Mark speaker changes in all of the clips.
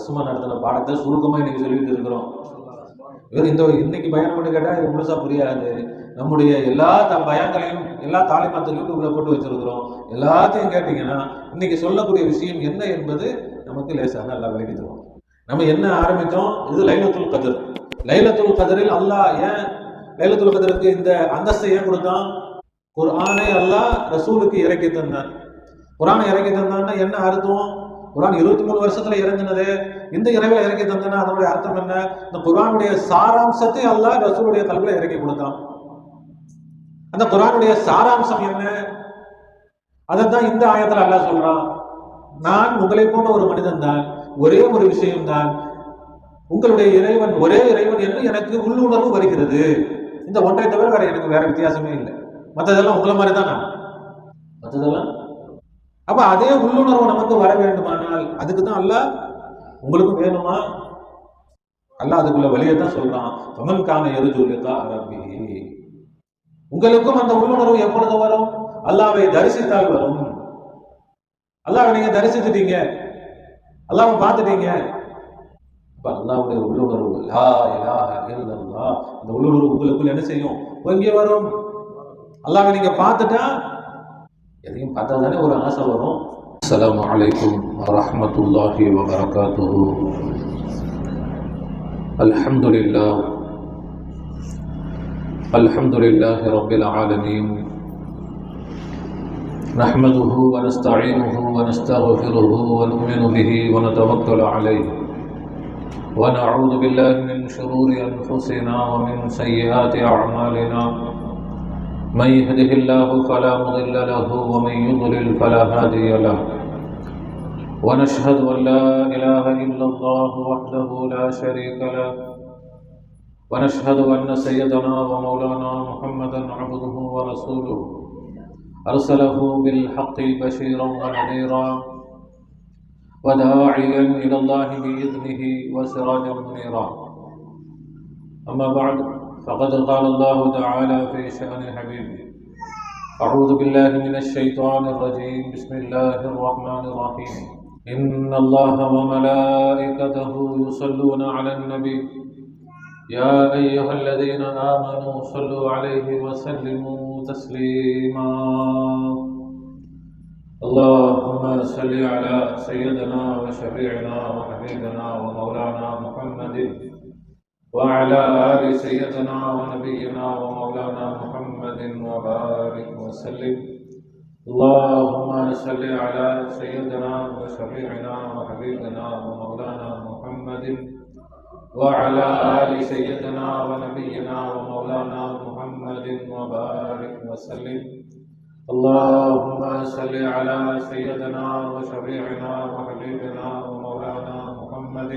Speaker 1: சும்மா நடத்தின பாடத்தை சுருக்கமாக இன்னைக்கு சொல்லிட்டு இருக்கிறோம். இன்னைக்கு பயணம் பண்ணி கேட்டால் இது முழுசா புரியாது. நம்முடைய எல்லா பயான்களையும் எல்லா தாலிமாத்தையும் யூடியூப்ல போட்டு வச்சிருக்கிறோம். எல்லாத்தையும் கேட்டீங்கன்னா இன்னைக்கு சொல்லக்கூடிய விஷயம் என்ன என்பது நமக்கு லேசாக நல்லா விளக்கி தரும். நம்ம என்ன ஆரம்பித்தோம்? இது லைலத்துல் கத்ர். லைலத்துல் கத்ரில் அல்லாஹ் ஏன் லைலத்துல் கத்ருக்கு இந்த அந்தஸ்தை ஏன் கொடுத்தான்? குர்ஆனை அல்லாஹ் ரசூலுக்கு இறக்கி தந்தான். குர்ஆனை இறக்கி தந்தான்னா என்ன அர்த்தம்? குர்ஆன் 23 வருஷத்துல இறங்கினது, இந்த இரவில் இறக்கி தந்தனா அதனுடைய அர்த்தம் என்ன? இந்த குர்ஆனுடைய சாராம்சத்தை அல்லாஹ் ரசூலுடைய கல்வில இறக்கி கொடுத்தான். அந்த குர்ஆனுடைய சாராம்சம் என்ன? அதைத்தான் இந்த ஆயத்துல அல்லாஹ் சொல்றான். நான் உங்களை போன்ற ஒரு மனிதன் தான், ஒரே ஒரு விஷயம் தான், உங்களுடைய இறைவன் ஒரே இறைவன் என்று எனக்கு உள்ளுணர்வு வருகிறது. இந்த ஒன்றை தவிர வேற எனக்கு வேற வித்தியாசமே இல்லை. மற்றதெல்லாம் உங்களை மாதிரி தான். நான் மற்றதெல்லாம் அப்ப அதே உள்ளுணர்வு நமக்கு வர வேண்டுமானால் அதுக்கு தான் அல்லாஹ் உங்களுக்கும் வேணுமா? அல்லாஹ் அதுக்குள்ள வழியை தான் சொல்றான். ஃபமன் கான யர்ஜு லிகா ரப்பிஹி. உங்களுக்கும் அந்த உள்ளுணர்வு எப்பொழுது வரும்? அல்லாஹ்வை தரிசித்தால் வரும். அல்லாஹ்வை நீங்க தரிசித்துட்டீங்க, அல்லாஹ்வை பார்த்துட்டீங்க, அப்ப அல்லாஹ்வுடைய உள்ளுணர்வு லா இலாஹ இல்லல்லாஹ், அந்த உள்ளுணர்வு உங்களுக்குள்ள என்ன செய்யும்? பொங்கி வரும். அல்லாஹ்வை நீங்க பார்த்துட்டா எதையும் பார்த்தா தானே ஒரு ஆசை வரும். அஸ்ஸலாமு அலைக்கும் வரஹ்மத்துல்லாஹி வபரகாத்துஹு. அல்ஹம்துலில்லாஹ் அல்ஹம்துலில்லாஹி ரப்பில் ஆலமீன். نحمده ونستعينه ونستغفره ونؤمن به ونتوكل عليه ونعوذ بالله من شرور أنفسنا ومن سيئات أعمالنا. من يهده الله فلا مضل له ومن يضلل فلا هادي له. ونشهد أن لا إله إلا الله وحده لا شريك له. ونشهد أن سيدنا ومولانا محمدا عبده ورسوله أرسله بالحق بشيرا ونذيرا وداعيا إلى الله بإذنه وسراجا منيرا. أما بعد فقد قال الله تعالى في شأن حبيبه: أعوذ بالله من الشيطان الرجيم. بسم الله الرحمن الرحيم. إن الله وملائكته يصلون على النبي يا أيها الذين آمنوا صلوا عليه وسلموا تسليما. اللهم صل على سيدنا وشفيعنا وحبيبنا ومولانا محمد وعلى آل سيدنا ونبينا ومولانا محمد وبارك وسلم. اللهم صل على سيدنا وشفيعنا وحبيبنا ومولانا محمد وعلى آل سيدنا ونبينا ومولانا محمد وبارك وسلم. اللهم صل على سيدنا وشفيعنا وحبيبنا ومولانا محمد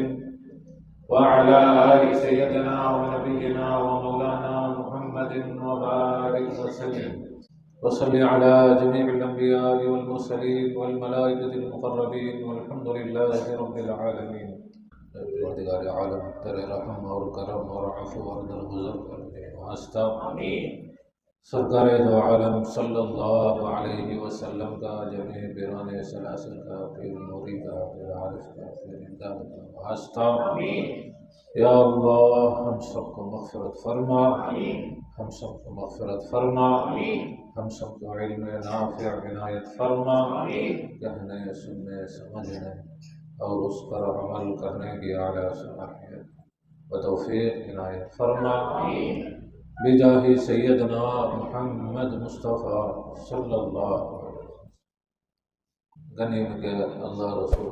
Speaker 1: وعلى آل سيدنا ونبينا ومولانا محمد وبارك وسلم. وصل على جميع الأنبياء والمرسلين والملائكة المقربين والحمد لله رب العالمين. परवरदिगार आलम तेरे रहम और करम और अफ़ू और दरगुज़र करने वास्ता आमीन। सरकार दो आलम सल्लल्लाहु अलैहि वसल्लम का जमे बिराने सलासल का फिर नूरी का फिर आरिफ का फिर इमदाद का वास्ता आमीन। या अल्लाह हम सबको मग़फ़िरत फरमा आमीन, हम सबको मग़फ़िरत फरमा आमीन, हम सबको इल्म नाफ़िअ इनायत फरमा आमीन। कहने सुनने समझने और उस पर अमल करने की आला सलाहियत व तौफीक इनायत फरमा बिजाहि सैयदना मुहम्मद मुस्तफ़ा सल्लल्लाहु अलैहि वसल्लम। गनीम के अल्लाह रसूल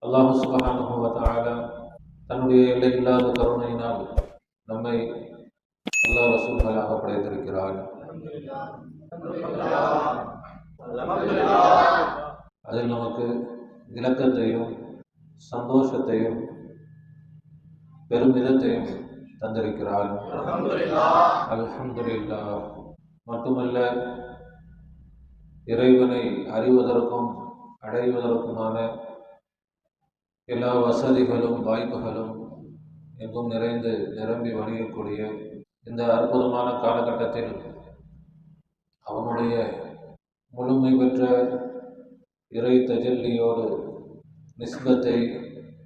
Speaker 1: अल्लाह सुब्हानहु व तआला தன்னுடைய எல்லையில்லாத கருணையினால் நம்மை அல்லாஹ் ரசூல்களாக படைத்திருக்கிறார். அதில் நமக்கு இலக்கத்தையும் சந்தோஷத்தையும் பெருமிதத்தையும் தந்திருக்கிறார். அல்ஹம்துலில்லாஹ். மட்டுமல்ல, இறைவனை அறிவதற்கும் அடைவதற்குமான எல்லா வசதிகளும் வாய்ப்புகளும் எங்கும் நிறைந்து நிரம்பி வழியக்கூடிய இந்த அற்புதமான காலகட்டத்தில் அவனுடைய முழுமை பெற்ற இறை தஜல்லியோடு நிஸ்பத்தை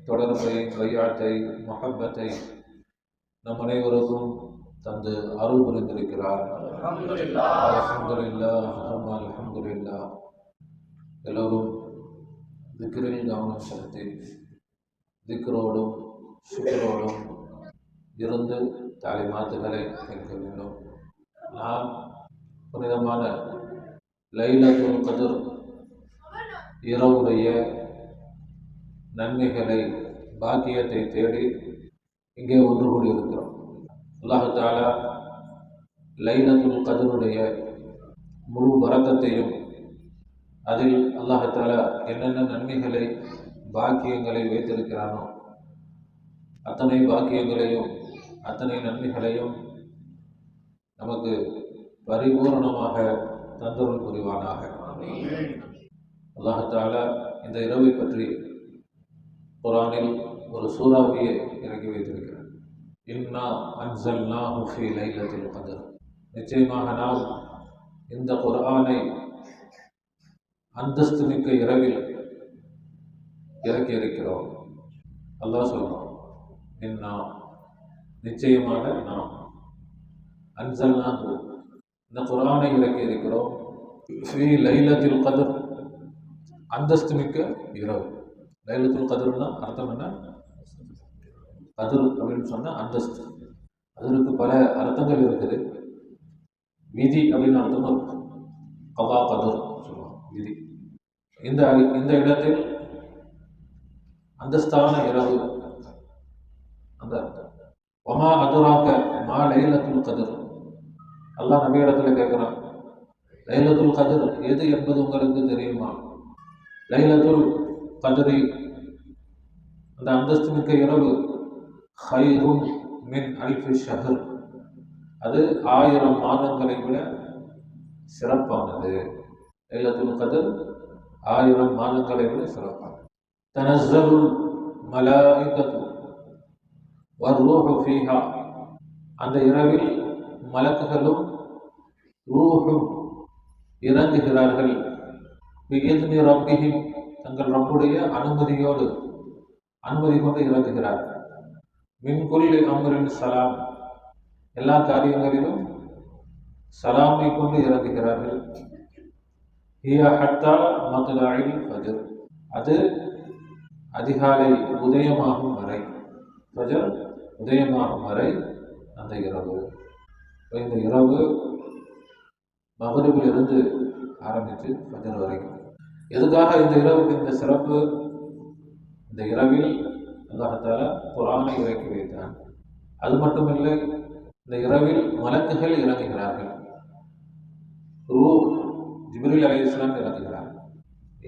Speaker 1: தொடர்பை, பையாத்தை, மஹப்பத்தை நம் அனைவருக்கும் தந்து அருள் புரிந்திருக்கிறார். அல்ஹம்துலில்லாஹ், அல்ஹம்துலில்லாஹ். எல்லோரும் திக்ரில் கவனம் செலுத்தி திக்ரோடும் சுக்ரோடும் இருந்து தாலிமாத்துகளை கேட்க வேண்டும். நாம் புனிதமான லைலத்துல் கத்ர் இரவுடைய நன்மைகளை, பாக்கியத்தை தேடி இங்கே ஒன்று கூடி இருக்கிறோம். அல்லாஹ் தஆலா லைலத்துல் கத்ருடைய முழு பரக்கத்தையும், அதில் அல்லாஹ் தஆலா என்னென்ன நன்மைகளை, பாக்கியங்களை வைத்திருக்கிறானோ அத்தனை பாக்கியங்களையும் அத்தனை நன்மைகளையும் நமக்கு பரிபூர்ணமாக தந்தருள் புரிவானாக. அல்லாஹ் தஆலா இந்த இரவை பற்றி குர்ஆனில் ஒரு சூறாவையே இறக்கி வைத்திருக்கிறார். இன்னா அன்ஸல்னாஹு ஃபீ லைலத்துல் கத்ர். நிச்சயமாக நாம் இந்த குர்ஆனை அந்தஸ்து மிக்க இரவில் இறக்கி இருக்கிறோம். அல்லாஹ் சொல்றான், இன்னா நிச்சயமாக நாம் அன்ஸல்னாஹு இந்த குர்ஆனை இறக்கி இருக்கிறோம் ஃபீ லைலத்துல் கத்ர் அந்தஸ்து மிக்க இரவு. லைலத்துல் கத்ர்னா அர்த்தம் என்ன? கத்ர் அப்படின்னு சொன்னால் அந்தஸ்து. அதற்கு பல அர்த்தங்கள் இருக்குது. விதி அப்படின்னு அர்த்தமும் இருக்கு. கதா கத்ர் சொல்லுவாங்க, விதி. இந்த இடத்தில் அந்தஸ்தான இரவு அந்த அர்த்தம். ஒமா அதுராக்க மா லைலத்துல் கத்ர். அல்லாஹ் நபி இடத்துல கேட்குறான், லைலத்துல் கத்ர் எது என்பது உங்களுக்கு தெரியுமா? லைலத்துல் கத்ரி அந்த அந்தஸ்து மிக்க இரவு ஹைருன் மின் அல்ஃபி ஷஹர், அது 1000 மாதங்களை விட சிறப்பானது. லைலத்துல் கத்ர் 1000 மாதங்களை விட சிறப்பானது. தனஸ்ஸலுல் மலாயிகத்து வர்ரூஹு ஃபீஹா, அந்த இரவில் மலக்குகளும் ரூஹும் இறங்குகிறார்கள். பிஇذن ரப்பிஹிம், தங்கள் ரப்புடைய அனுமதியோடு, அனுமதி கொண்டு இறங்குகிறார்கள். மின் குல்லி அம்ரின் சலாம், எல்லா காரியங்களிலும் சலாமை கொண்டு இறங்குகிறார்கள். ஹிய ஹத்தா மத்லஇல் ஃபஜர், அது அதிகாலை உதயமாகும் வரை, ஃபஜர் உதயமாகும் வரை அந்த இரவு. இந்த இரவு மக்ரிபிலிருந்து ஆரம்பித்து ஃபஜர் வரைக்கும். எதுக்காக இந்த இரவுக்கு இந்த சிறப்பு? இந்த இரவில் அல்லாஹ் தஆலா குர்ஆனை இறக்கி வைத்தான். அது மட்டுமில்லை, இந்த இரவில் மலக்குகள் இறங்குகிறார்கள். ரூஹ் ஜிப்ரீல் அலைஹிஸ்ஸலாம் இறங்குகிறார்கள்.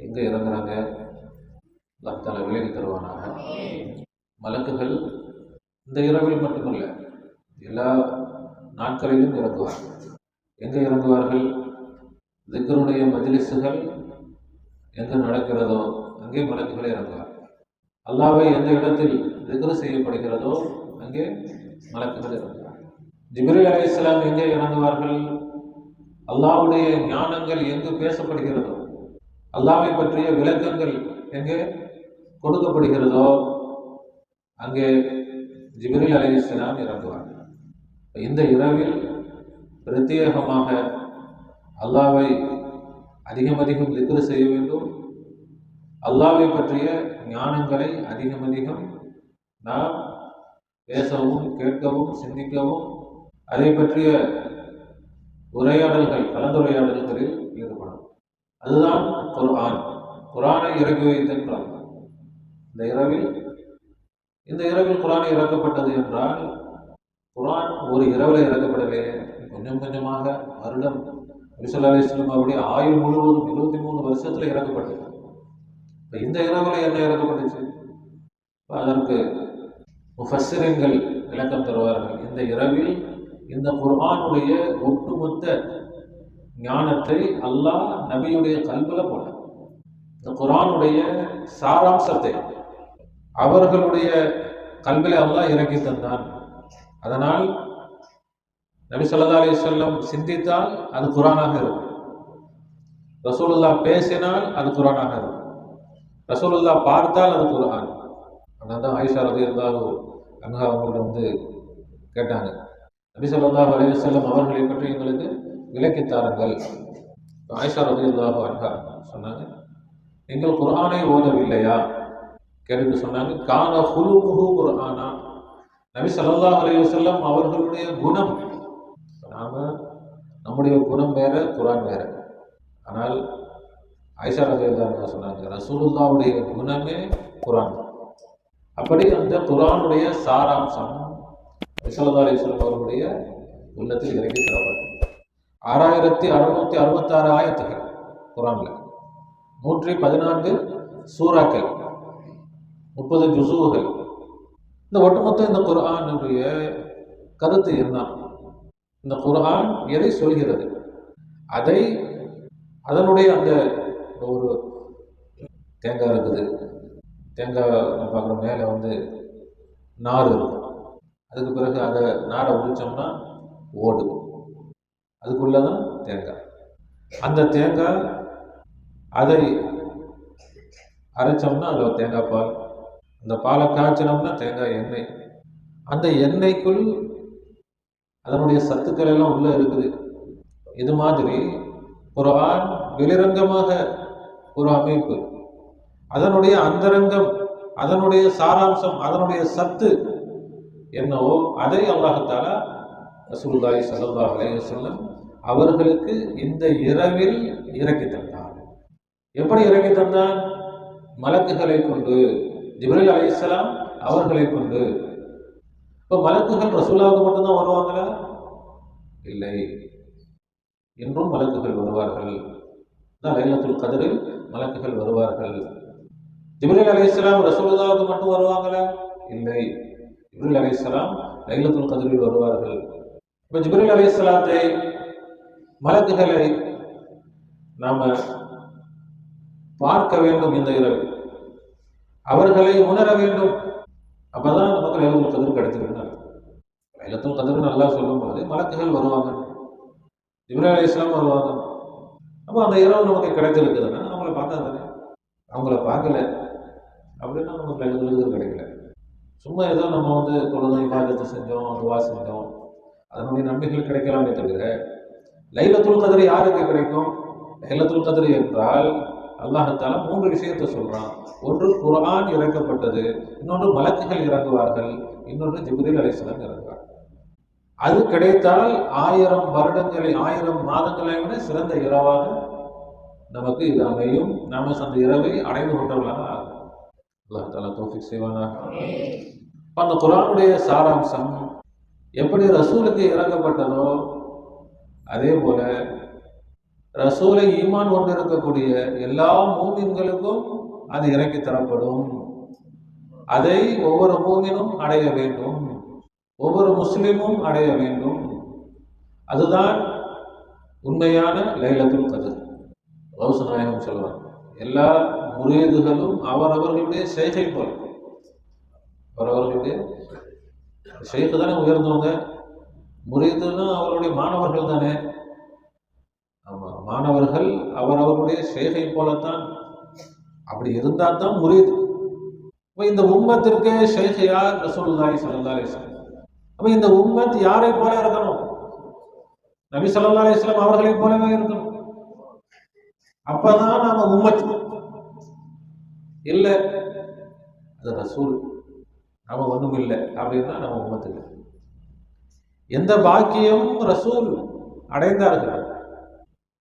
Speaker 1: எங்கே இறங்குறாங்க? அல்லாஹ் தஆலா விலகி தருவானாக. மலக்குகள் இந்த இரவில் மட்டுமல்ல, எல்லா நாட்களிலும் இறங்குவார்கள். எங்கே இறங்குவார்கள்? திக்ருடைய மஜ்லிஸுகள் எங்கே நடக்கிறதோ அங்கே மலக்குகளே இறங்குவார்கள். அல்லாஹ்வை எந்த இடத்தில் திக்ரு செய்யப்படுகிறதோ அங்கே மலக்குகள் இறங்குவார்கள். ஜிப்ரீல் அலைஹிஸ்ஸலாம் எங்கே இறங்குவார்கள்? அல்லாஹ்வுடைய ஞானங்கள் எங்கு பேசப்படுகிறதோ, அல்லாஹ்வை பற்றிய விளக்கங்கள் எங்கே கொடுக்கப்படுகிறதோ அங்கே ஜிப்ரீல் அலைஹிஸ்ஸலாம் இறங்குவார்கள். இந்த இரவில் பிரத்யேகமாக அல்லாஹ்வை அதிகம் அதிகம் திக்ரு செய்ய வேண்டும். அல்லாஹ்வை பற்றிய ஞானங்களை அதிகம் அதிகம் நாம் பேசவும், கேட்கவும், சிந்திக்கவும், அதை பற்றிய உரையாடல்கள், கலந்துரையாடல்களில் ஈடுபடும். அதுதான் குர்ஆன். குர்ஆனை இறக்கி வைத்தென்றால் இந்த இரவில் குர்ஆன் இறக்கப்பட்டது என்றால், குர்ஆன் ஒரு இரவில் இறக்கப்படவில்லை, கொஞ்சம் கொஞ்சமாக வருடம் நபி ஸல்லல்லாஹு அலைஹி வஸல்லம் அவருடைய ஆயுள் முழுவதும் 23 வருஷத்துல இறக்கப்பட்டது. இப்போ இந்த இரவில் என்ன இறக்கப்பட்டுச்சு? அதற்கு முஃபஸ்ஸிரீன்கள் விளக்கம் தருவார்கள். இந்த இரவில் இந்த குர்ஆனுடைய ஒட்டுமொத்த ஞானத்தை அல்லாஹ் நபியுடைய கல்புல போட்டார். இந்த குர்ஆனுடைய சாராம்சத்தை அவர்களுடைய கல்வில அல்லாஹ் இறக்கி தந்தான். அதனால் நபி ஸல்லல்லாஹு அலைஹி வஸல்லம் சிந்தித்தால் அது குர்ஆனாக இருக்கும். ரசூலுல்லாஹ் பேசினால் அது குர்ஆனாக இருக்கும். ரசூலுல்லாஹ் பார்த்தால் அது குர்ஆன். ஆனால் தான் ஆயிஷா ரலியல்லாஹு அன்ஹா அவங்கள்ட்ட வந்து கேட்டாங்க, நபி ஸல்லல்லாஹு அலைஹி வஸல்லம் அவர்களை பற்றி எங்களுக்கு விளக்கித் தாருங்கள். ஆயிஷா ரலியல்லாஹு அன்ஹா சொன்னாங்க, நீங்கள் குர்ஆனை ஓதவில்லையா? கேட்டுட்டு சொன்னாங்க, கான ஹுலுகுஹு குர்ஆனா, நபி ஸல்லல்லாஹு அலைஹி வஸல்லம் அவர்களுடைய குணம். நாம நம்முடைய குணம் வேற, குர்ஆன் வேற. ஆனால் ஆயிஷா ரலியல்லாஹு அன்ஹா சொன்னாங்க, ரசூலுல்லாஹ்வுடைய குணமே குர்ஆன். அப்படி அந்த குர்ஆனுடைய சாராம்சம் நபி ஸல்லல்லாஹு அலைஹி வஸல்லம் அவர்களுடைய உள்ளத்தில் இறக்கி தரப்பட்டது. 6666 ஆயத்துகள் குர்ஆன்ல, 114 சூறாக்கள், 30 ஜுஸூகள். இந்த ஒட்டுமொத்த இந்த குர்ஆனுடைய கருத்து என்ன? இந்த குர்ஆன் எதை சொல்கிறது? அதை அதனுடைய அந்த ஒரு தேங்காய் இருக்குது, தேங்காய் பார்க்குற மேலே வந்து நார் இருக்கும். அதுக்கு பிறகு அதை நாரை உரிச்சோம்னா ஓடு, அதுக்குள்ளதான் தேங்காய். அந்த தேங்காய் அதை அரைச்சோம்னா அதில் தேங்காய் பால், அந்த பாலை காய்ச்சினோம்னா தேங்காய் எண்ணெய். அந்த எண்ணெய்க்குள் அதனுடைய சத்துக்கள் எல்லாம் உள்ள இருக்குது. இது மாதிரி குர்ஆன் வெளிரங்கமாக ஒரு அமைப்பு, அதனுடைய அந்தரங்கம், அதனுடைய சாராம்சம், அதனுடைய சத்து என்னவோ அதை அல்லாஹ் தஆலா ரசூலுல்லாஹி ஸல்லல்லாஹு அலைஹி வஸல்லம் அவர்களுக்கு இந்த இரவில் இறக்கி தந்தார். எப்படி இறக்கி தந்தான்? மலக்குகளை கொண்டு, ஜிப்ரீல் அலைஹிஸ்ஸலாம் அவர்களை கொண்டு. இப்போ மலக்குகள் ரசூலுல்லாஹ்வுக்கு மட்டும்தான் வருவாங்களா? இல்லை, என்றும் மலக்குகள் வருவார்கள். லைலத்துல் கத்ரில் மலக்குகள் வருவார்கள். ஜிப்ரீல் அலைஹிஸ்ஸலாம் ரசூலுல்லாஹ்வுக்கு மட்டும் வருவாங்களா? இல்லை, ஜிப்ரீல் அலைஹிஸ்ஸலாம் லைலத்துல் கத்ரில் வருவார்கள். இப்போ ஜிப்ரீல் அலைஹிஸ்ஸலாத்தை, மலக்குகளை நாம பார்க்க வேண்டும் இந்த இரவு, அவர்களை உணர வேண்டும். அப்பதான் நமக்கு லைலத்துல் கத்ர் கிடைச்சிருக்கு. லைலத்துல் கத்ர் நல்லா சொல்லும் போது மலக்குகள் வருவாங்க, ஜிப்ரீல் அலைஹிஸ்ஸலாம் வருவாங்க. அப்போ அந்த இரவு நமக்கு கிடைச்சிருக்குதுன்னா அவங்கள பார்த்தா தானே. அவங்கள பார்க்கல அப்படின்னா நமக்கு லைலத்துல் கத்ர் கிடைக்கல. சும்மா ஏதோ நம்ம வந்து தொழுது இபாதத்து செஞ்சோம், துவா செஞ்சோம், அதனுடைய நன்மைகள் கிடைக்கலாமே தவிர லைலத்துல் கத்ர் யாருக்கு கிடைக்கும்? லைலத்துல் கத்ர் என்றால் அல்லாஹ் தஆலா 3 விஷயத்தை சொல்றான். ஒன்று குர்ஆன் இறக்கப்பட்டது, இன்னொன்று மலக்குகள் இறங்குவார்கள், இன்னொன்று ஜிப்ரீல் அலைஹிஸ்ஸலாம் இறங்குவார். அது கிடைத்தால் 1000 வருடங்களை, 1000 மாதங்களை விட சிறந்த இரவாக நமக்கு இது அமையும். நாம அந்த இரவை அடைந்து கொண்டவர்களாக ஆகும். அல்லாஹ் தஆலா தௌஃபீக் செய்வானாக. அந்த குர்ஆனுடைய சாராம்சம் எப்படி ரசூலுக்கு இறக்கப்பட்டதோ அதே போல ரசூலை ஈமான் கொண்டிருக்கக்கூடிய எல்லா மூமின்களுக்கும் அது இறக்கி தரப்படும். அதை ஒவ்வொரு மூமினும் அடைய வேண்டும், ஒவ்வொரு முஸ்லிமும் அடைய வேண்டும். அதுதான் உண்மையான லைலத்துல் கத்ர். கௌஸ் நாயகம் சொல்வார், எல்லா முரீதுகளும் அவரவர்களுடைய செய்கை போல. அவரவர்களுடைய ஷேக்கு தானே உயர்ந்தவங்க, முரீதுன்னா அவருடைய மாணவர்கள் தானே. ஆமா, மாணவர்கள் அவரவர்களுடைய ஷேகை போலத்தான். அப்படி இருந்தால் தான் முரீது. அப்ப இந்த உம்மத்திற்கு ஷேக் யார்? ரசூலுல்லாஹி ஸல்லல்லாஹு அலைஹி வஸல்லம். அப்ப இந்த உம்மத் யாரை போல இருக்கணும்? நபி ஸல்லல்லாஹு அலைஹி வஸல்லம் அவர்களை போலவே இருக்கணும். அப்பதான் நாம உம்மத். இல்ல அது ரசூல், நாம ஒண்ணும் இல்லை அப்படின்னா நம்ம உம்மத் இல்லை. எந்த பாக்கியம் ரசூல் அடைந்தார்கள்,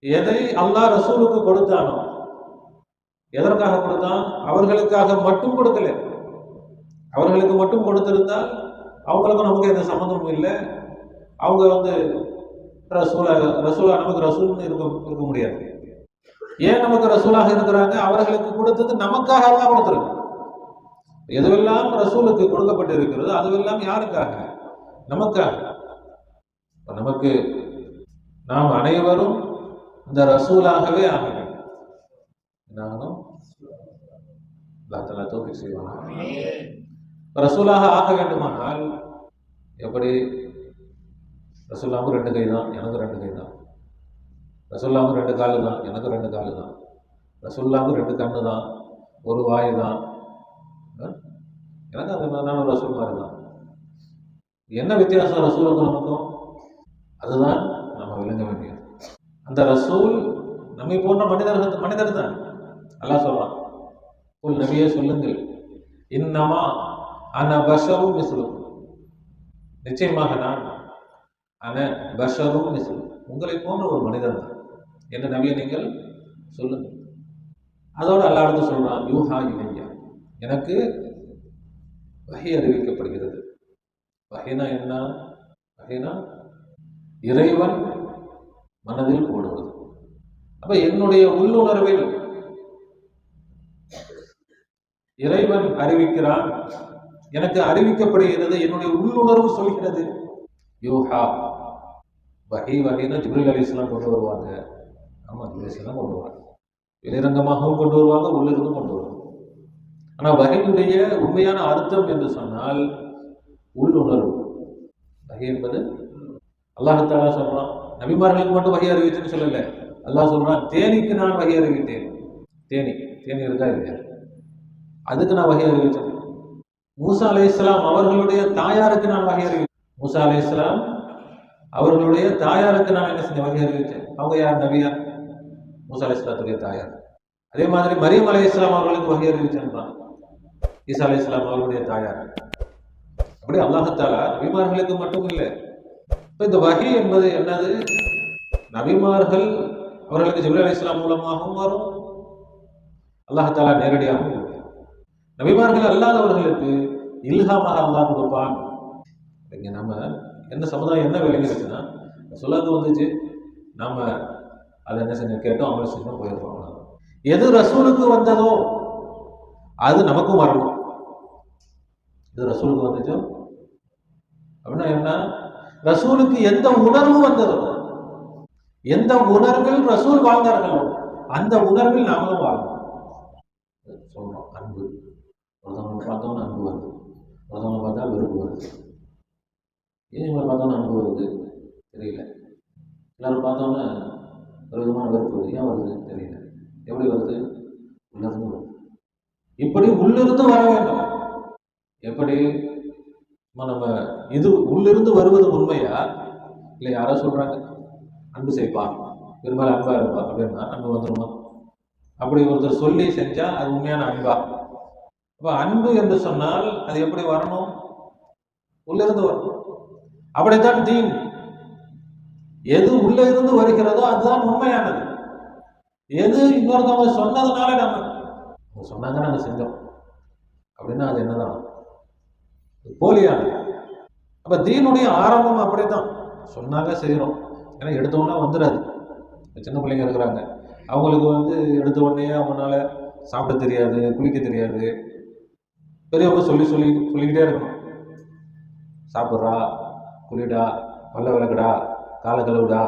Speaker 1: எதை அல்லாஹ் ரசூலுக்கு கொடுத்தானோ, எதற்காக கொடுத்தான்? அவர்களுக்காக மட்டும் கொடுக்கல. அவர்களுக்கு மட்டும் கொடுத்திருந்தால் அவங்களுக்கும் நமக்கு எந்த சம்மந்தமும் இல்லை. அவங்க வந்து ரசூலா நமக்கு ரசூல்னு இருக்க முடியாது. ஏன் நமக்கு ரசூலாக இருக்கிறாங்க? அவர்களுக்கு கொடுத்தது நமக்காக எல்லாம் கொடுத்துருக்கு. எதுவெல்லாம் ரசூலுக்கு கொடுக்கப்பட்டு இருக்கிறது அதுவெல்லாம் யாருக்காக? நமக்காக. நமக்கு நாம் அனைவரும் இந்த ரசூலாகவே ஆக வேண்டும். நானும் தௌஃபீக் செய்வாங்க. ரசூலாக ஆக வேண்டுமானால் எப்படி? ரசூலுல்லாஹ்வுக்கு 2 கை தான், எனக்கு 2 கை தான். ரசூலுல்லாஹ்வுக்கு 2 காலு தான், எனக்கு 2 காலு தான். ரசூலுல்லாஹ்வுக்கு 2 கண்ணு தான், ஒரு வாய் தான். எனக்கு அது மாதிரியான ஒரு ரசூல் மாதிரி தான். என்ன வித்தியாசம் ரசூலுக்கும் நமக்கும்? அதுதான் நம்ம விளங்க வேண்டியது. அந்த ரசூல் நம்மை போன்ற மனிதர் தான். அல்லாஹ் சொல்றான், உள் நபியே சொல்லுங்கள், இன்னமா அன பஷரும் மிஸ்லுக்கும், நிச்சயமாக நான் அன பஷரும் மிஸ்லுக்கும், உங்களை போன்ற ஒரு மனிதன் தான் என்ற நபியை நீங்கள் சொல்லுங்கள். அதோடு அல்லாஹ் அடுத்து சொல்றான், யூஹா இலையா, எனக்கு வஹி அறிவிக்கப்படுகிறது. வஹினா என்ன? வஹினா இறைவன் மனதில் போடுவது. அப்ப என்னுடைய உள்ளுணர்வில் இறைவன் அறிவிக்கிறான், எனக்கு அறிவிக்கப்படுகிறது, என்னுடைய உள்ளுணர்வு சொல்கிறது. யூஹா, வஹி வஹினா ஜிப்ரீல் அலைஹிஸ்ஸலாம் கொண்டு வருவாங்க. ஆமா, ஜிப்ரீல் அலைஹிஸ்ஸலாம் கொண்டு வருவாங்க. வெளிரங்கமாகவும் கொண்டு வருவாங்க, உள்ளிருந்தும் கொண்டு வருவாங்க. ஆனா வஹியுடைய உண்மையான அர்த்தம் என்று சொன்னால் உள்ளுணர்வு. வஹி என்பது அல்லாஹ் தஆலா சொல்றான், நபிமார்களுக்கு மட்டும் வஹி அறிவிச்சுன்னு சொல்லல. அல்லாஹ் சொல்றான், தேனிக்கு நான் வஹி அறிவித்தேன். தேனி இருக்கா இல்லையா? அதுக்கு நான் வஹி அறிவித்தேன். மூசா அலைஹிஸ்ஸலாம் அவர்களுடைய தாயாருக்கு நான் வஹி அறிவித்தேன். மூசா அலைஹிஸ்ஸலாம் அவர்களுடைய தாயாருக்கு நான் என்ன செஞ்ச வஹி அறிவித்தேன். அவங்க யார்? நபியா? மூசா அலைஹிஸ்ஸலாத்துடைய தாயார். அதே மாதிரி மரியம் அலைஹிஸ்ஸலாம் அவர்களுக்கு வஹி அறிவிச்சான். ஈசா அலைஹிஸ்ஸலாம் அவர்களுடைய தாயார். அப்படி அல்லாஹ் தஆலா நபிமார்களுக்கு மட்டும் இல்லை. இந்த வஹி என்பது என்னது? நபிமார்கள் அவர்களுக்கு ஜிப்ரீல் அலைஹிஸ்ஸலாம் மூலமாகவும் வரும், அல்லாஹ் தஆலா நேரடியாகவும் கொடுப்பான். நபிமார்கள் அல்லாதவர்களுக்கு இல்ஹாமாக அல்லாஹ் கொடுப்பான். இங்க நம்ம என்ன சமுதாயம் என்ன விளங்கிருச்சுன்னா, சொல்லாது வந்துச்சு, நாம அதை என்ன செஞ்சு கேட்டோம், அமல் செஞ்சோம், போயிருப்போம். எது ரசூலுக்கு வந்ததோ அது நமக்கும் வரணும். இது ரசூலுக்கு வந்துச்சோ அப்படின்னா என்ன? ரசூலுக்கு எந்த உணர்வு வந்ததோ, எந்த உணர்வில் ரசூல் வாழ்ந்தார்களோ அந்த உணர்வில் நாமளும் வாழணும். சொல்றோம் அன்பு. ஒருத்தவங்களை பார்த்தோம்னா அன்பு வருது, ஒருத்தவங்களை பார்த்தா வெறுப்பு வருது. ஏன் இவங்களை பார்த்தோம்னா அன்பு வருது தெரியல, எல்லாரும் பார்த்தோம்னா ஒரு விதமான வெறுப்பு வருது. ஏன் வருது தெரியல. எப்படி வருது? உள்ளிருந்து வருது. இப்படி உள்ளிருந்து வர வேண்டும். எப்படி நம்ம இது உள்ளிருந்து வருவது உண்மையா இல்லை? யாரோ சொல்றாங்க அன்பு செய்ப்பா, பெரும்பாலும் அன்பா இருப்பா அப்படின்னா அன்பு வந்துருமா? அப்படி ஒருத்தர் சொல்லி செஞ்சா அது உண்மையான அன்பா? அப்ப அன்பு என்று சொன்னால் அது எப்படி வரணும்? உள்ளிருந்து வரணும். அப்படித்தான் தீன். எது உள்ள இருந்து வருகிறதோ அதுதான் உண்மையானது. எது இன்னொருத்தவங்க சொன்னதுனால நம்ம சொன்னாங்க நாங்க செஞ்சோம் அப்படின்னா அது என்னதான்? போலியானது. அப்ப தீனுடைய ஆரம்பம் அப்படித்தான். சொன்னாங்க செய்யறோம். ஏன்னா எடுத்தோன்னா வந்துடாது. சின்ன பிள்ளைங்க இருக்கிறாங்க, அவங்களுக்கு எடுத்த உடனே அவங்களால சாப்பிட தெரியாது, குளிக்க தெரியாது. பெரியவங்க சொல்லிக்கிட்டே இருக்கணும். சாப்பிட்றா, குளிடா, பல்ல விளக்குடா, காலை கழுவுடா,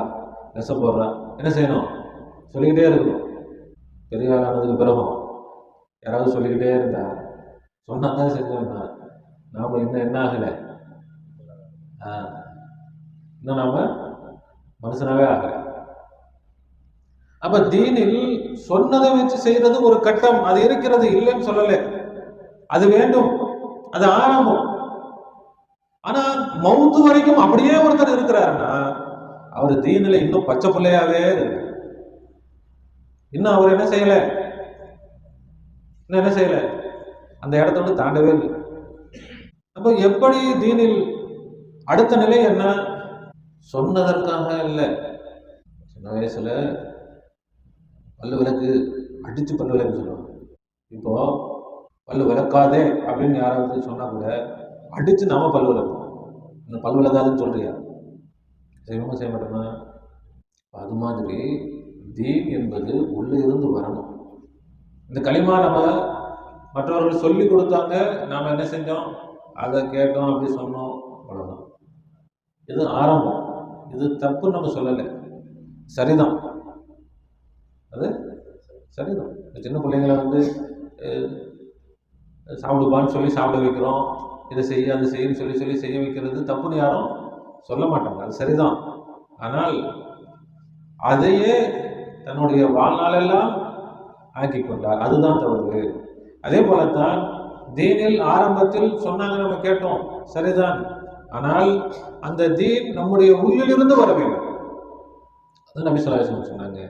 Speaker 1: நெச போடுறா, என்ன செய்யணும்? சொல்லிக்கிட்டே இருக்கணும். பெரிய ஆளானதுக்கு பிறகும் யாராவது சொல்லிக்கிட்டே இருந்தா, சொன்னா தான் செஞ்சோம்னா நாம இன்னும் என்ன ஆகலை, இன்னும் நாம மனுஷனாவே ஆகலை. அப்ப தீனில் சொன்னதை வச்சு செய்யறது ஒரு கட்டம், அது இருக்கிறது, இல்லைன்னு சொல்லல, அது வேண்டும், அது ஆரம்பம். ஆனா மௌத்து வரைக்கும் அப்படியே ஒருத்தர் இருக்கிறாருன்னா அவர் தீனில இன்னும் பச்சை பிள்ளையாவே இருக்கு. இன்னும் அவர் என்ன செய்யல, அந்த இடத்த வந்து தாண்டவே இல்லை. அப்ப எப்படி தீனில் அடுத்த நிலை என்ன? சொன்னதற்காக இல்லை. சின்ன வயசுல பல்லு விளக்கு அடிச்சு பல்லு விளக்கு சொல்லுவாங்க. இப்போ பல்லு விளக்காதே அப்படின்னு யாராவது சொன்னா கூட அடிச்சு நாம பல்லு விளக்கும். இந்த பல்லு விளக்காதுன்னு சொல்றியா? செய்வோமா செய்ய மாட்டோமா? அது மாதிரி தீன் என்பது உள்ள இருந்து வரணும். இந்த களிமா நம்ம மற்றவர்கள் சொல்லி கொடுத்தாங்க, நாம என்ன செஞ்சோம்? அதை கேட்டோம், அப்படி சொன்னோம், அவ்வளவுதான். இது ஆரம்பம். இது தப்பு நம்ம சொல்லலை, சரிதான், அது சரிதான். சின்ன பிள்ளைங்களை சாப்பிடுவான்னு சொல்லி சாப்பிட வைக்கிறோம், இதை செய்ய அதை செய்யன்னு சொல்லி செய்ய வைக்கிறது தப்புன்னு யாரும் சொல்ல மாட்டாங்க, அது சரிதான். ஆனால் அதையே தன்னுடைய வாழ்நாளெல்லாம் ஆக்கி கொண்டார், அதுதான் தவறு. அதே போலத்தான் தீனில் ஆரம்பத்தில் சொன்னாங்க, நம்ம கேட்டோம், சரிதான். ஆனால் அந்த தீன் நம்முடைய உள்ளிலிருந்து வர வேண்டும். அது நபி ஸல்லல்லாஹு அலைஹி வஸல்லம் சொன்னாங்க,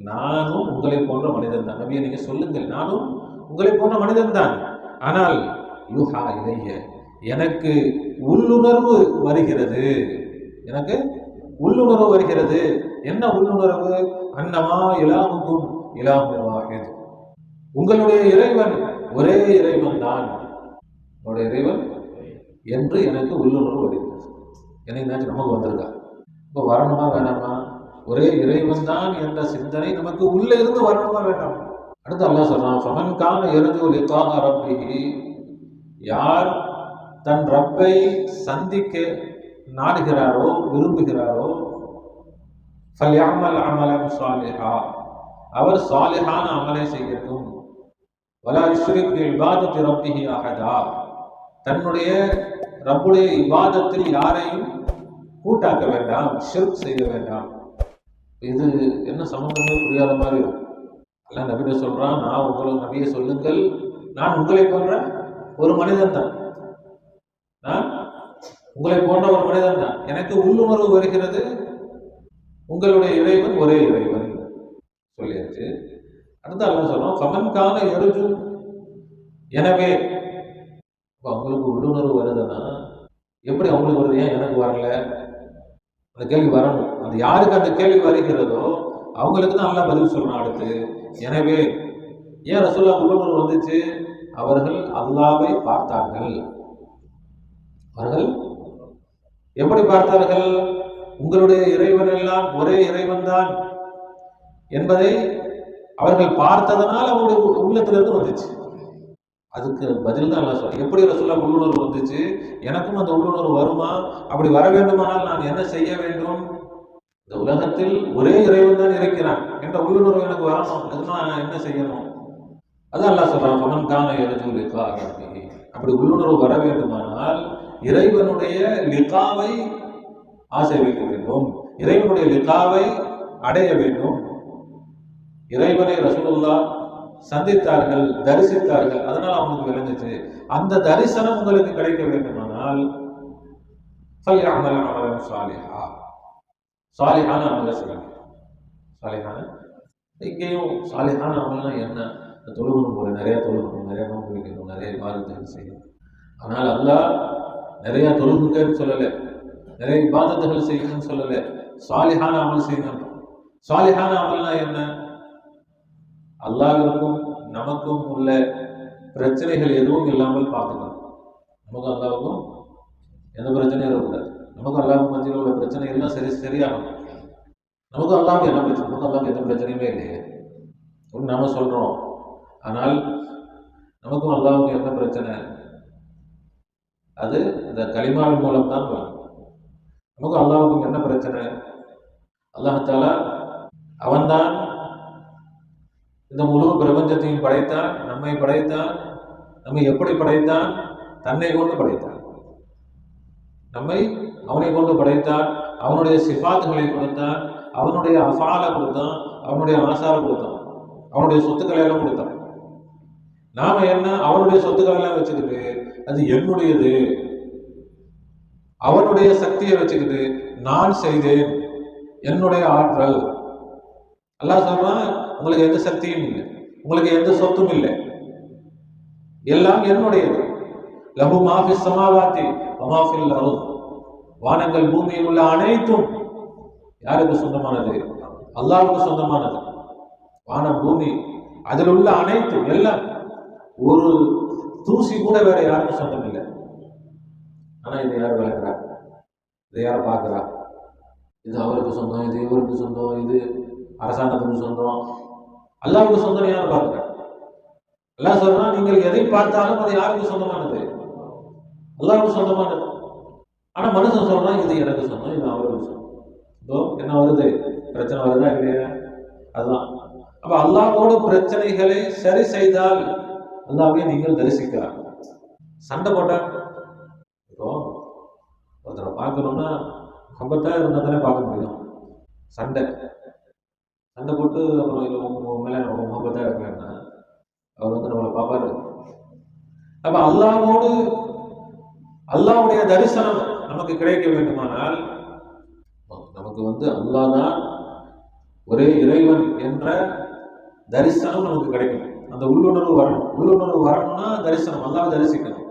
Speaker 1: நானும் உங்களை போன்ற மனிதன் தான். நபியை நீங்க சொல்லுங்கள், நானும் உங்களை போன்ற மனிதன் தான். ஆனால் யூஹா இலைய, எனக்கு உள்ளுணர்வு வருகிறது. எனக்கு உள்ளுணர்வு வருகிறது. என்ன உள்ளுணர்வு? அன்னமா இலாஹுக்கும் இலாஹுன் வாஹித், உங்களுடைய இறைவன் ஒரே இறைவன் தான், உங்களுடைய இறைவன் என்று எனக்கு உள்ளுணர்வு வருகிறது. என்னைக்கு நமக்கு வந்திருக்கா? இப்போ வரணுமா வேணாமா? ஒரே இறைவன் தான் என்ற சிந்தனை நமக்கு உள்ளே இருந்து வரணுமா வேண்டாம்? அடுத்து அல்லாஹ் சொல்றான், ஃபமன் கான யர்ஜு லிகாஅ ரப்பிஹி, யார் தன் ரப்பை சந்திக்க நாடுகிறாரோ விரும்புகிறாரோ, ஃபல்யஅமல் அமலன் ஸாலிஹா, அவர் சாலிஹான அமலை செய்யட்டும். வலா யுஷ்ரிக் பிஇபாதத்தி ரப்பிஹி அஹதா, தன்னுடைய ரப்புடைய இபாதத்தில் யாரையும் கூட்டாக்க வேண்டாம், ஷிர்க் செய்ய வேண்டாம். இது என்ன சம்பந்தமே புரியாத மாதிரி இருக்கும். எல்லாம் நபியை சொல்றான், நான் உங்களுக்கு நபியை சொல்லுங்கள், நான் உங்களை போன்ற ஒரு மனிதன் தான், நான் உங்களை போன்ற ஒரு மனிதன் தான், எனக்கு உள்ளுணர்வு வருகிறது, உங்களுடைய இறைவன் ஒரே இறைவன் சொல்லியாச்சு. அடுத்து அல்லாஹ் சொல்றோம், ஃபமன் கான யர்ஜு, எனவே அவங்களுக்கு உள்ளுணர்வு வருதுன்னா எப்படி அவங்களுக்கு வருது, ஏன் எனக்கு வரல? அந்த கேள்வி வரணும். அந்த யாருக்கு அந்த கேள்வி வருகிறதோ அவங்களுக்கு தான் அல்லாஹ் பதில் சொல்றான். அடுத்து, எனவே ஏன் ரசூலுல்லாஹ் உள்ளுணர்வு வந்துச்சு? அவர்கள் அல்லாஹ்வை பார்த்தார்கள். அவர்கள் எப்படி பார்த்தார்கள்? உங்களுடைய இறைவன் எல்லாம் ஒரே இறைவன் தான் என்பதை அவர்கள் பார்த்ததனால் அவங்களுடைய உள்ளத்திலிருந்து வந்துச்சு. அதுக்கு பதில் தான் அல்லாஹ் சொல்றான். எப்படி ரசூலுல்லாஹ் உள்ளுணர்வு வந்துச்சு? எனக்கும் அந்த உள்ளுணர்வு வருமா? அப்படி வர வேண்டுமானால் நான் என்ன செய்ய வேண்டும்? இந்த உலகத்தில் ஒரே இறைவன் தான் இருக்கிறான் என்ற உள்ளுணர்வு எனக்கு வரணும். அதுக்கு நான் என்ன செய்யணும்? அதான் அல்லாஹ் சொல்றான், ஃபமன் கான யர்ஜு லிகாஅ ரப்பிஹி, அப்படி உள்ளுணர்வு வர வேண்டுமானால் இறைவனுடைய லிகாவை ஆசை வைக்க வேண்டும், இறைவனுடைய லிகாவை அடைய வேண்டும். இறைவனை ரசூலுல்லாஹ் சந்தித்தார்கள், தரிசித்தார்கள், அதனால் அவங்களுக்கு விளங்குச்சு. அந்த தரிசனம் உங்களுக்கு கிடைக்க வேண்டுமானால் ஃபல்யஅமல் அமலன் ஸாலிஹா, சாலிஹான அமலை செய்யணும். சாலிஹான, இங்கேயும் சாலிஹான அமல்னா என்ன? தொழுகணும், போல நிறைய தொழுகணும், நிறைய நோன்பு வைக்கணும், நிறைய இபாதத்துகள் செய்யணும். ஆனால் அல்லாஹ் நிறைய தொழுகுங்கன்னு சொல்லலை, நிறைய இபாதத்துகள் செய்யணும்னு சொல்லலை, சாலிஹான அமல் செய்யணும். சாலிஹான அமல்னா என்ன? அல்லாஹ்வுக்கும் நமக்கும் உள்ள பிரச்சனைகள் எதுவும் இல்லாமல் பார்த்துக்கணும். நமக்கு அல்லாஹ்வுக்கும் எந்த பிரச்சனையும் இருக்கக்கூடாது. நமக்கு அல்லாஹ்வுக்கும் மத்தியில் உள்ள பிரச்சனை எல்லாம் சரியாகணும். நமக்கு அல்லாஹ்வுக்கு என்ன பிரச்சனை? நமக்கு அல்லாஹ்வுக்கு எந்த பிரச்சனையுமே இல்லையே அப்படின்னு நாம சொல்றோம். ஆனால் நமக்கும் அல்லாஹ்வுக்கும் என்ன பிரச்சனை? அது இந்த கலிமாவின் மூலம் தான் வரும். நமக்கு அல்லாஹ்வுக்கும் என்ன பிரச்சனை? அல்லாஹ் தஆலா அவன்தான் இந்த முழு பிரபஞ்சத்தையும் படைத்தான், நம்மை படைத்தான். நம்மை எப்படி படைத்தான்? தன்னை கொண்டு படைத்தான். நம்மை அவனை கொண்டு படைத்தான், அவனுடைய சிஃபாத்துகளை கொடுத்தான், அவனுடைய அஃஆல கொடுத்தான், அவனுடைய ஆசார கொடுத்தான், அவனுடைய சொத்துக்களை எல்லாம் கொடுத்தான். நாம என்ன, அவனுடைய சொத்துக்களை எல்லாம் வச்சுக்கிட்டு அது என்னுடையது, அவனுடைய சக்தியை வச்சுக்கிட்டு நான் செய்தேன், என்னுடைய ஆற்றல். அல்லாஹ் சொல்றான், உங்களுக்கு எந்த சக்தியும் இல்லை, உங்களுக்கு எந்த சொத்தும் இல்லை, எல்லாம் என்னுடையது. லஹு மா ஃபிஸ் ஸமாவாத்தி வ மா ஃபில் அர்த், வானங்கள் பூமியில் உள்ள அனைத்தும் யாருக்கு சொந்தமானது? அல்லாஹ்வுக்கு சொந்தமானது. வானம் பூமி அதில் உள்ள அனைத்தும் எல்லாம், ஒரு தூசி கூட வேற யாருக்கும் சொந்தம் இல்லை. ஆனா இதை யார் விளக்குறா? இதை யார் பார்க்கிறா? இது அவருக்கு சொந்தம், இது இவருக்கு சொந்தம், இது அரசாங்கத்துக்கு சொந்தம், அல்லாஹ்வுக்கு சொந்தம் யார் பார்க்கிறா? அல்லாஹ் சொல்றான், நீங்கள் எதை பார்த்தாலும் அது யாருக்கு சொந்தமானது? அல்லாஹ்வுக்கு சொந்தமானது. ஆனா மனுஷன் சொல்றான், இது எனக்கு சொந்தம், இது அவருக்கு சொந்தம். இதோ என்ன வருது? பிரச்சனை வருதா இல்லையா? அதுதான். அப்ப அல்லாஹ்வோட பிரச்சனைகளை சரி செய்தால் அல்லாஹ்வை நீங்கள் தரிசிக்கலாம். சண்டை போட்டா, இப்போ ஒருத்தரை பார்க்கணும்னா முகப்பத்தா இருந்தா தானே பார்க்க முடியும். சண்டை போட்டு அப்புறம் இல்லை உங்க மேல முகப்பத்தா இருக்கலன்னா அவர் நம்மளை பார்ப்பாரு. அப்ப அல்லாஹ்வோடு அல்லாஹ்வுடைய தரிசனம் நமக்கு கிடைக்க வேண்டுமானால் நமக்கு அல்லாஹ் தான் ஒரே இறைவன் என்ற தரிசனம் நமக்கு கிடைக்கும். அந்த உள்ளுணர்வு வரணும். உள்ளுணர்வு வரணும்னா தரிசனம், அல்லாஹ்வை தரிசிக்கணும்.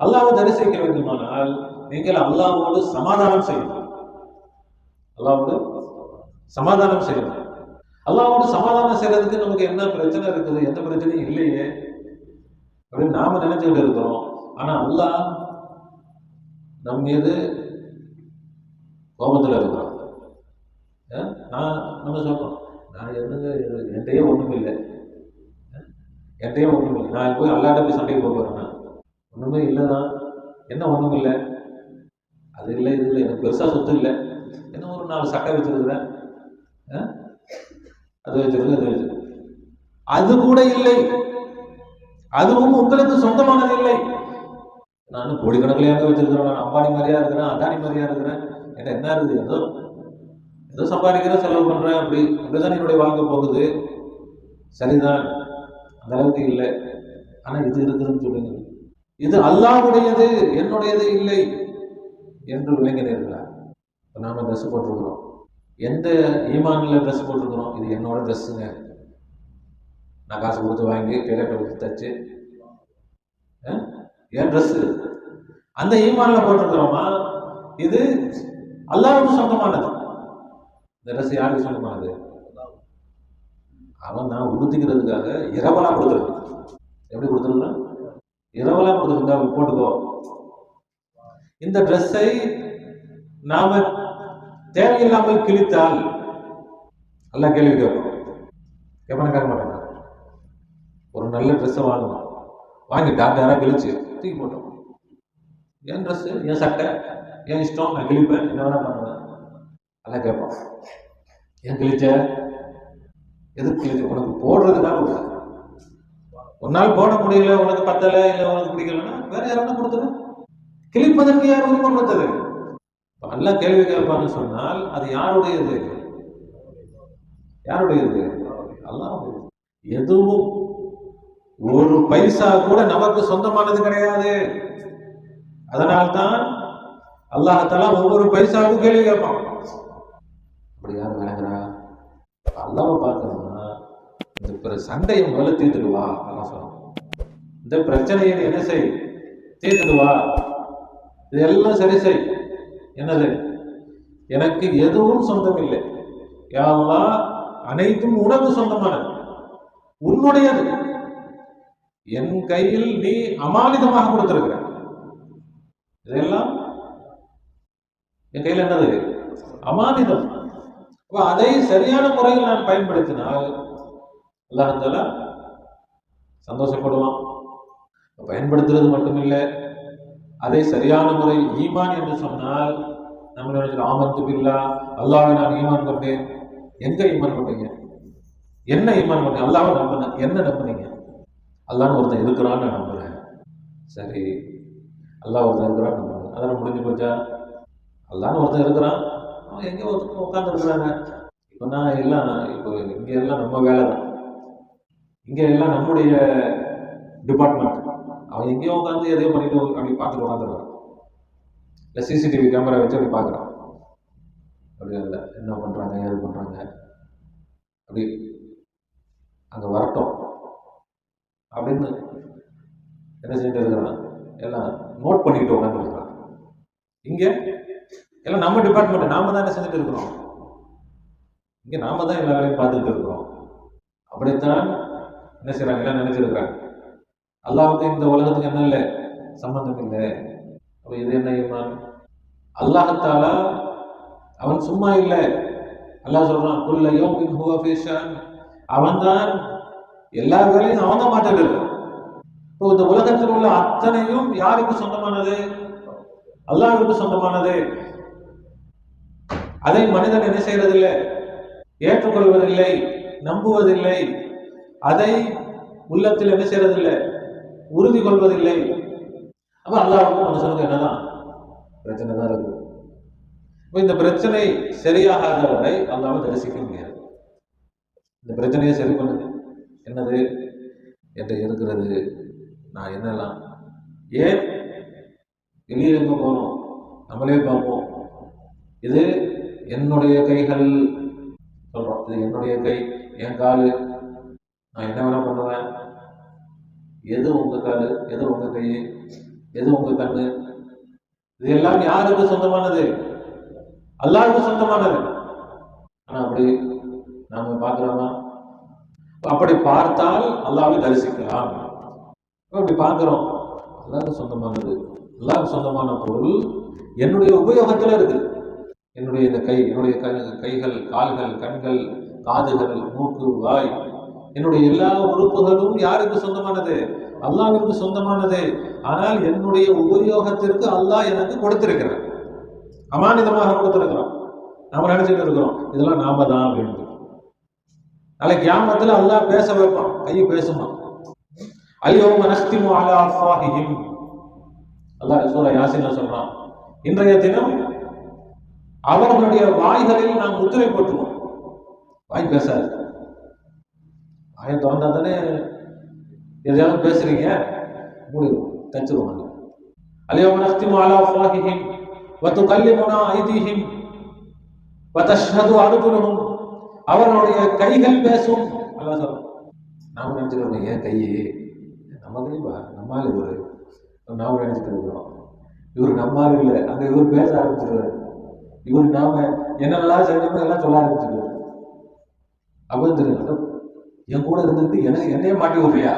Speaker 1: அல்லாஹ்வை தரிசிக்க வேண்டுமானால் நீங்கள் அல்லாஹ்வோடு சமாதானம் செய்யணும். அல்லாஹ்வோடு சமாதானம் செய்யணும். அல்லாஹ்வோடு சமாதானம் செய்யறதுக்கு நமக்கு என்ன பிரச்சனை இருக்குது? எந்த பிரச்சனையும் இல்லையே அப்படின்னு நாம நினைச்சுட்டு இருக்கிறோம். ஆனா அல்லாஹ் நம் மீது கோபத்தில் இருக்கிறோம். நம்ம சொல்றோம், நான் என்கிட்டயே ஒண்ணும் இல்லை, நான் போய் அல்லாட்ட போய் சண்டைக்கு போகிறேன்னா ஒண்ணுமே இல்லைதான். என்ன ஒண்ணும் இல்லை, அது இல்லை இது இல்லை, எனக்கு பெருசா சொத்து இல்லை, என்ன ஒரு 4 சட்டை வச்சிருக்கிறேன், அது வச்சிருக்கு, அது கூட இல்லை, அதுவும் உங்களுக்கு சொந்தமானது இல்லை. நான் கோடிக்கணக்கிலேயே வச்சிருக்கிறேன், நான் அம்பானி மாதிரியா இருக்கிறேன், அதானி மாதிரியா இருக்கிறேன், என்ன இருக்குது, ஏதோ சம்பாதிக்கிறேன், செலவு பண்றேன், அப்படிதான் என்னுடைய வாழ்க்கை போகுது. சரிதான், அந்த அளவுக்கு இல்லை. ஆனா இது இருக்குதுன்னு சொல்லுங்க, இது அல்லாஹ்வுடையது, என்னுடையது இல்லை என்று விளங்கினீர்களா? நாம ட்ரெஸ் போட்டிருக்கிறோம், எந்த ஈமான்ல ட்ரெஸ் போட்டிருக்கிறோம்? இது என்னோட ட்ரெஸ்ஸுங்க, நான் காசு கொடுத்து வாங்கி டெய்லர்ட்ட கொடுத்து தச்சு என் ட்ரெஸ், அந்த ஈமான்ல போட்டிருக்கிறோமா? இது அல்லாஹ்வுக்கு சொந்தமானது. இந்த ட்ரெஸ் யாருக்கு சொந்தமானது? அவன் நான் உடுத்திக்கிறதுக்காக இரவலா கொடுத்துருக்கான். எப்படி கொடுத்துருக்கான்? இரவலா கொடுத்துருக்கா, போட்டுக்கோ. இந்த ட்ரெஸ்ஸை நாம தேவையில்லாமல் கிழித்தால் எல்லாம் கேள்வி கேட்போம். கேட்க மாட்டாங்க. ஒரு நல்ல ட்ரெஸ்ஸை வாங்கணும், வாங்கி யாராவது கிழிச்சு தூக்கி போட்டோம். என் ட்ரெஸ்ஸு, என் சட்டை, என் இஷ்டம், நான் கிழிப்பேன், என்ன வேணா பண்ணுவேன். எல்லாம் கேட்போம், ஏன் கிழிச்ச, எதுக்கு கிழிச்ச? உனக்கு போடுறதுக்காக கொடுத்த, ஒரு நாள் போட முடியல, உனக்கு பத்தலை, இல்லை உனக்கு பிடிக்கலன்னா வேற யாரும் கொடுத்துரு. கிழிப்பதற்கு யார் உரிமை கொடுத்தது? நல்லா கேள்வி கேட்பான்னு சொன்னால் அது யாருடையது? யாருடையது? அல்லாஹ்வுடையது. எதுவும் ஒரு பைசா கூட நமக்கு சொந்தமானது கிடையாது. அதனால்தான் அல்லாஹ் தஆலா ஒவ்வொரு பைசாவுக்கும் கேள்வி கேட்பான். அப்படி யார் விளங்குறா? அல்லாஹ்வை பார்க்கணும்னா இந்த சண்டையை முதல்ல தீர்த்துடுவா. அல்லாஹ் சொல்றான், இந்த பிரச்சனையை என்ன செய், தீர்த்துடுவா, இதெல்லாம் சரி செய். என்னது? எனக்கு எதுவும் சொந்தம் இல்லை, யா அல்லாஹ் அனைத்தும் உனக்கு சொந்தமானது, உன்னுடையது. என் கையில் நீ அமானிதமாக கொடுத்திருக்கிற, இதெல்லாம் என் கையில் என்னது? அமானிதம். அதை சரியான முறையில் நான் பயன்படுத்தினால் அல்லாஹ் தஆலா சந்தோஷப்படுவான். பயன்படுத்துறது மட்டுமில்லை, அதை சரியான முறையில் ஈமான் என்று சொன்னால் நம்ம நினைக்கிறோம், ஆமன்து பில்லாஹ், அல்லாஹ்வை நான் ஈமான் கொண்டேன். எங்க ஈமான் கொண்டீங்க? என்ன ஈமான் கொண்டீங்க? அல்லாஹ்வை நம்பின, என்ன நம்பினீங்க? அல்லாஹ்னு ஒருத்தன் இருக்கிறான்னு நான் நம்புறேன். சரி, அல்லாஹ் ஒருத்தன் இருக்கிறான்னு நம்புறேன், அதெல்லாம் முடிஞ்சு போச்சா? அல்லாஹ்னு ஒருத்தன் இருக்கிறான், அவன் எங்கே உட்கார்ந்து இருக்கிறாங்க. இப்போ நான் எல்லாம், இப்போ இங்க எல்லாம் நம்ம வேலை தான், இங்க எல்லாம் நம்முடைய டிபார்ட்மெண்ட். அவன் எங்கேயோ உட்காந்து எதையோ பண்ணிட்டு அப்படி பார்த்துட்டு உட்காந்துருக்கான், இல்லை சிசிடிவி கேமரா வச்சு அப்படி பார்க்குறான். அப்படி இல்லை, என்ன பண்ணுறாங்க, ஏது பண்ணுறாங்க, அப்படி அங்கே வரட்டும் அப்படின்னு என்ன செஞ்சுட்டு இருக்கிறான், எல்லாம் நோட் பண்ணிக்கிட்டு உட்காந்துருக்கிறான். இங்கே எல்லாம் நம்ம டிபார்ட்மெண்ட், நாம தான் என்ன செஞ்சுட்டு இருக்கிறோம், இங்கே நாம தான் எல்லா வேலையும் பார்த்துக்கிட்டு இருக்கிறோம். அப்படித்தான் என்ன செய்யறாங்க, எல்லாம் நினைச்சிருக்கிறாங்க. அல்லாஹ்வுக்கு இந்த உலகத்துக்கு என்ன இல்லை, சம்பந்தம் இல்லை. அப்ப இது என்ன ஈமான்? அல்லாஹ் தஆலா அவன் சும்மா இல்லை. அல்லாஹ் சொல்றான், குல்ல யௌமின் ஹுவ ஃபீ ஷஅன், அவன் தான் எல்லா வேலையும் அவன் தான் பார்த்துட்டு இருக்கான். இப்போ இந்த உலகத்தில் உள்ள அத்தனையும் யாருக்கு சொந்தமானது? அல்லாஹ்வுக்கு சொந்தமானது. அதை மனிதன் என்ன செய்யறதில்லை, ஏற்றுக்கொள்வதில்லை, நம்புவதில்லை, அதை உள்ளத்தில் என்ன செய்யறதில்லை, உறுதி கொள்வதில்லை. அப்ப அல்லாஹ்வுக்கும் மனுஷனுக்கு என்னதான் பிரச்சனை தான் இருக்கு. இந்த பிரச்சனை சரியாகாத வரை அல்லாஹ்வை தரிசிக்க முடியாது. இந்த பிரச்சனையை சரி பண்ணுது. என்னது? என்கிட்ட இருக்கிறது, நான் என்னெல்லாம் ஏன் வெளியே எங்க போகணும், நம்மளே பார்ப்போம். இது என்னுடைய கைகள் சொல்றோம், இது என்னுடைய கை, என் காலு, நான் என்ன வேணா பண்ணுவேன். எது உங்க காலு, எது உங்க கை, எது உங்க கண்ணு, இது எல்லாம் யாருக்கு சொந்தமானது? அல்லாஹ்வுக்கு சொந்தமானது. ஆனா அப்படி நாம பார்க்கிறோமா? அப்படி பார்த்தால் அல்லாஹ்வை தரிசிக்கலாம். அப்படி பார்க்கிறோம், அல்லாஹ்வுக்கு சொந்தமானது. அல்லாஹ்வுக்கு சொந்தமான பொருள் என்னுடைய உபயோகத்துல இருக்கு. என்னுடைய இந்த கை, என்னுடைய கைகள், கால்கள், கண்கள், காதுகள், மூக்கு, வாய், என்னுடைய எல்லா உறுப்புகளும் யாருக்கு சொந்தமானது? அல்லாஹ்விற்கு சொந்தமானது. ஆனால் என்னுடைய உபயோகத்திற்கு அல்லாஹ் எனக்கு கொடுத்திருக்கிறார், அமானிதமாக கொடுத்திருக்கிறான். நாம நினைச்சிட்டு இருக்கிறோம் இதெல்லாம் நாம தான் அப்படின்னு. நாளைக்கு கியாமத்துல அல்லாஹ் பேச வைப்பான், கை பேசுமா. அல்யௌம நஹ்திமு அலா அஃப்வாஹிஹிம், அல்லாஹ் சூரா யாசீன்ல சொல்றான், இன்றைய தினம் அவர்களுடைய வாய்களில் நாம் முத்திரை போட்டுருவோம். வாய் பேசாது. வாயை திறந்தா தானே எதையாவது பேசுறீங்க, மூடிடுவோம், தச்சிருவாங்க. அல்யௌம நஹ்திமு அலா அஃப்வாஹிஹிம் வ துகல்லிமுனா ஐதீஹிம் வ தஷ்ஹது அர்ஜுலுஹும், அவர்களுடைய கைகள் பேசும். அல்லாஹ் சொல்றான். நாம நினைச்சிருக்கோம் ஏன் கையே, நம்ம கைப்பா, நம்மால் இவரு, நாம நினைச்சிட்டு இருக்கிறோம் இவர் நம்மால் இல்லை, அங்க இவர் பேச ஆரம்பிச்சிருவாரு. இவர் நாம என்னெல்லாம் செஞ்சோமோ எல்லாம் சொல்ல ஆரம்பிச்சிருவாரு. அப்பதான் தெரியும் என் கூட இருந்துட்டு என்னையே மாட்டி விடுறியா.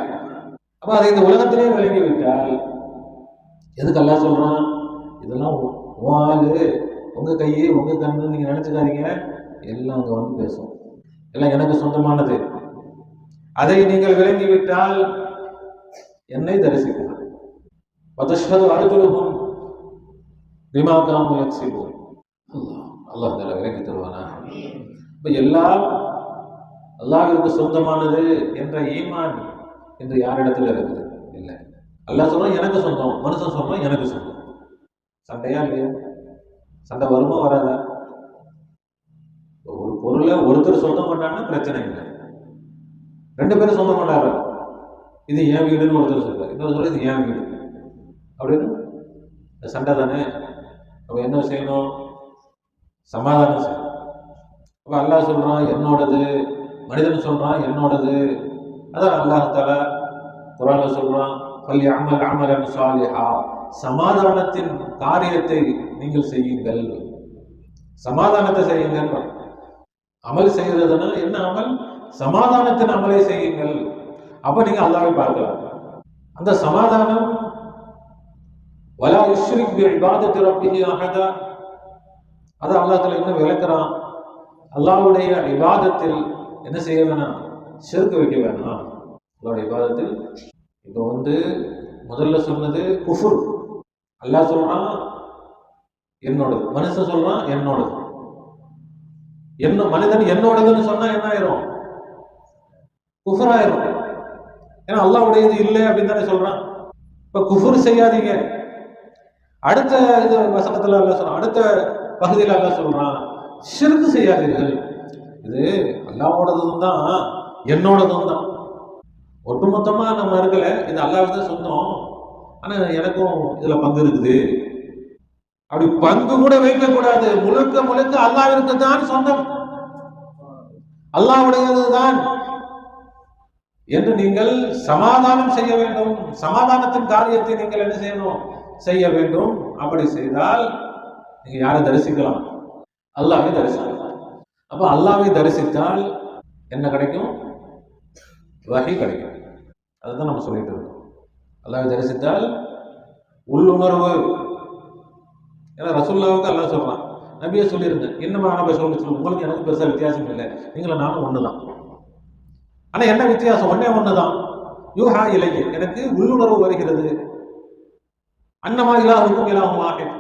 Speaker 1: அப்ப அதை இந்த உலகத்திலே விளங்கி விட்டால் எதுக்கு அல்லாஹ் சொல்றான்? இதெல்லாம் ஆளு, உங்க கையே, உங்க கண்ணு நீங்க நினைச்சுக்காதீங்க, எல்லாம் அங்க வந்து பேசும், எல்லாம் எனக்கு சொந்தமானது. அதை நீங்கள் விளங்கி விட்டால் என்னை தரிசிக்கலாம். அர்ஜுலுஹும் பிமா கானூ யக்ஸிபூன். அல்லாஹ் விளக்கி தருவானா? இப்ப எல்லாம் அல்லாஹ்விற்கு சொந்தமானது என்ற ஈமான் இன்று யாரிடத்துல இருக்குது? இல்லை. அல்லாஹ் சொல்றான் எனக்கு சொந்தம், மனுஷன் சொல்றான் எனக்கு சொந்தம். சண்டையா இல்லையா? சண்டை வருமா வராதா? ஒரு பொருளை ஒருத்தர் சொந்தம் பண்ணான்னா பிரச்சனை இல்லை, ரெண்டு பேரும் சொந்தம் பண்ணாரு. இது என் வீடுன்னு ஒருத்தர் சொல்றாரு, இன்னொரு சொல்ற இது என் வீடு அப்படின்னு சண்டை தானே. அப்ப என்ன செய்யணும்? சமாதானம் செய்யணும். அப்ப அல்லாஹ் சொல்றான் என்னோடது, மனிதன் சொல்றான் என்னோடது. அதான் அல்லாஹ் தஆலா குர்ஆன்ல சொல்றான், ஃபல்யஅமல் அமலன் ஸாலிஹா, சமாதானத்தின் காரியத்தை நீங்கள் செய்யுங்கள், சமாதானத்தை செய்யுங்கள். அமல் செய்யறதுன்னா என்ன அமல்? சமாதானத்தின் அமலை செய்யுங்கள். அப்ப நீங்க அல்லாஹ்வை பார்க்கலாம். அந்த சமாதானம் வலா யுஷ்ரிக் பி இபாதத்தி ரப்பிஹி அஹதா, அத அல்லாஹ் தஆலா இன்னும் விளக்குறான். அல்லாஹ்வுடைய இபாதத்தில் என்ன செய்ய வேணாம்? ஷிர்க் வைக்க வேணாம். அல்லாஹ்வுடைய இபாதத்தில் இப்போ முதல்ல சொன்னது குஃபுர். அல்லாஹ் சொல்றான் என்னோடது, மனுஷன் சொல்றான் என்னோடது. மனிதன் என்னோடதுன்னு சொன்னா என்ன ஆயிரும்? குஃபர் ஆயிரும். ஏன்னா அல்லாஹ்வுடையது இல்லை அப்படின்னு தானே சொல்றான். இப்ப குஃபுர் செய்யாதீங்க. அடுத்த இது வசனத்துல அல்லாஹ் சொல்றான், அடுத்த பகுதியில் அல்லாஹ் சொல்றான் ஷிர்க் செய்யாதீர்கள். இது அல்லாஹ்வோடதும் தான் என்னோடதும் தான். ஒட்டுமொத்தமா நம்ம இருக்கல, இது அல்லாஹ்வுக்கு தான் சொந்தம், ஆனா எனக்கும் இதுல பங்கு இருக்குது. அப்படி பங்கு கூட வைக்க கூடாது. முழுக்க முழுக்க அல்லாஹ்விற்கு தான் சொந்தம், அல்லாஹ்வுடையது தான் என்று நீங்கள் சமாதானம் செய்ய வேண்டும். சமாதானத்தின் காரியத்தை நீங்கள் என்ன செய்யணும்? செய்ய வேண்டும். அப்படி செய்தால் நீங்க யாரை தரிசிக்கலாம்? அல்லாஹ்வை தரிசிக்கலாம். அப்ப அல்லாஹ்வை தரிசித்தால் என்ன கிடைக்கும்? வஹி கிடைக்கும். அதுதான் நம்ம சொல்லிட்டு இருக்கோம். அல்லாஹ்வை தரிசித்தால் உள்ளுணர்வு. ஏன்னா ரசூலுல்லாஹ்வுக்கு அல்லாஹ் சொல்றான், நபியே சொல்லிருங்க, என்னமா சொல்லி உங்களுக்கு எனக்கு பெருசா வித்தியாசம் இல்லை, நீங்களும் நானும் ஒண்ணுதான். ஆனா என்ன வித்தியாசம்? ஒன்னே ஒண்ணுதான். யூஹா இலைய, எனக்கு உள்ளுணர்வு வருகிறது. அன்னமா இலாஹுக்கும் இலாஹும் வாஹித்,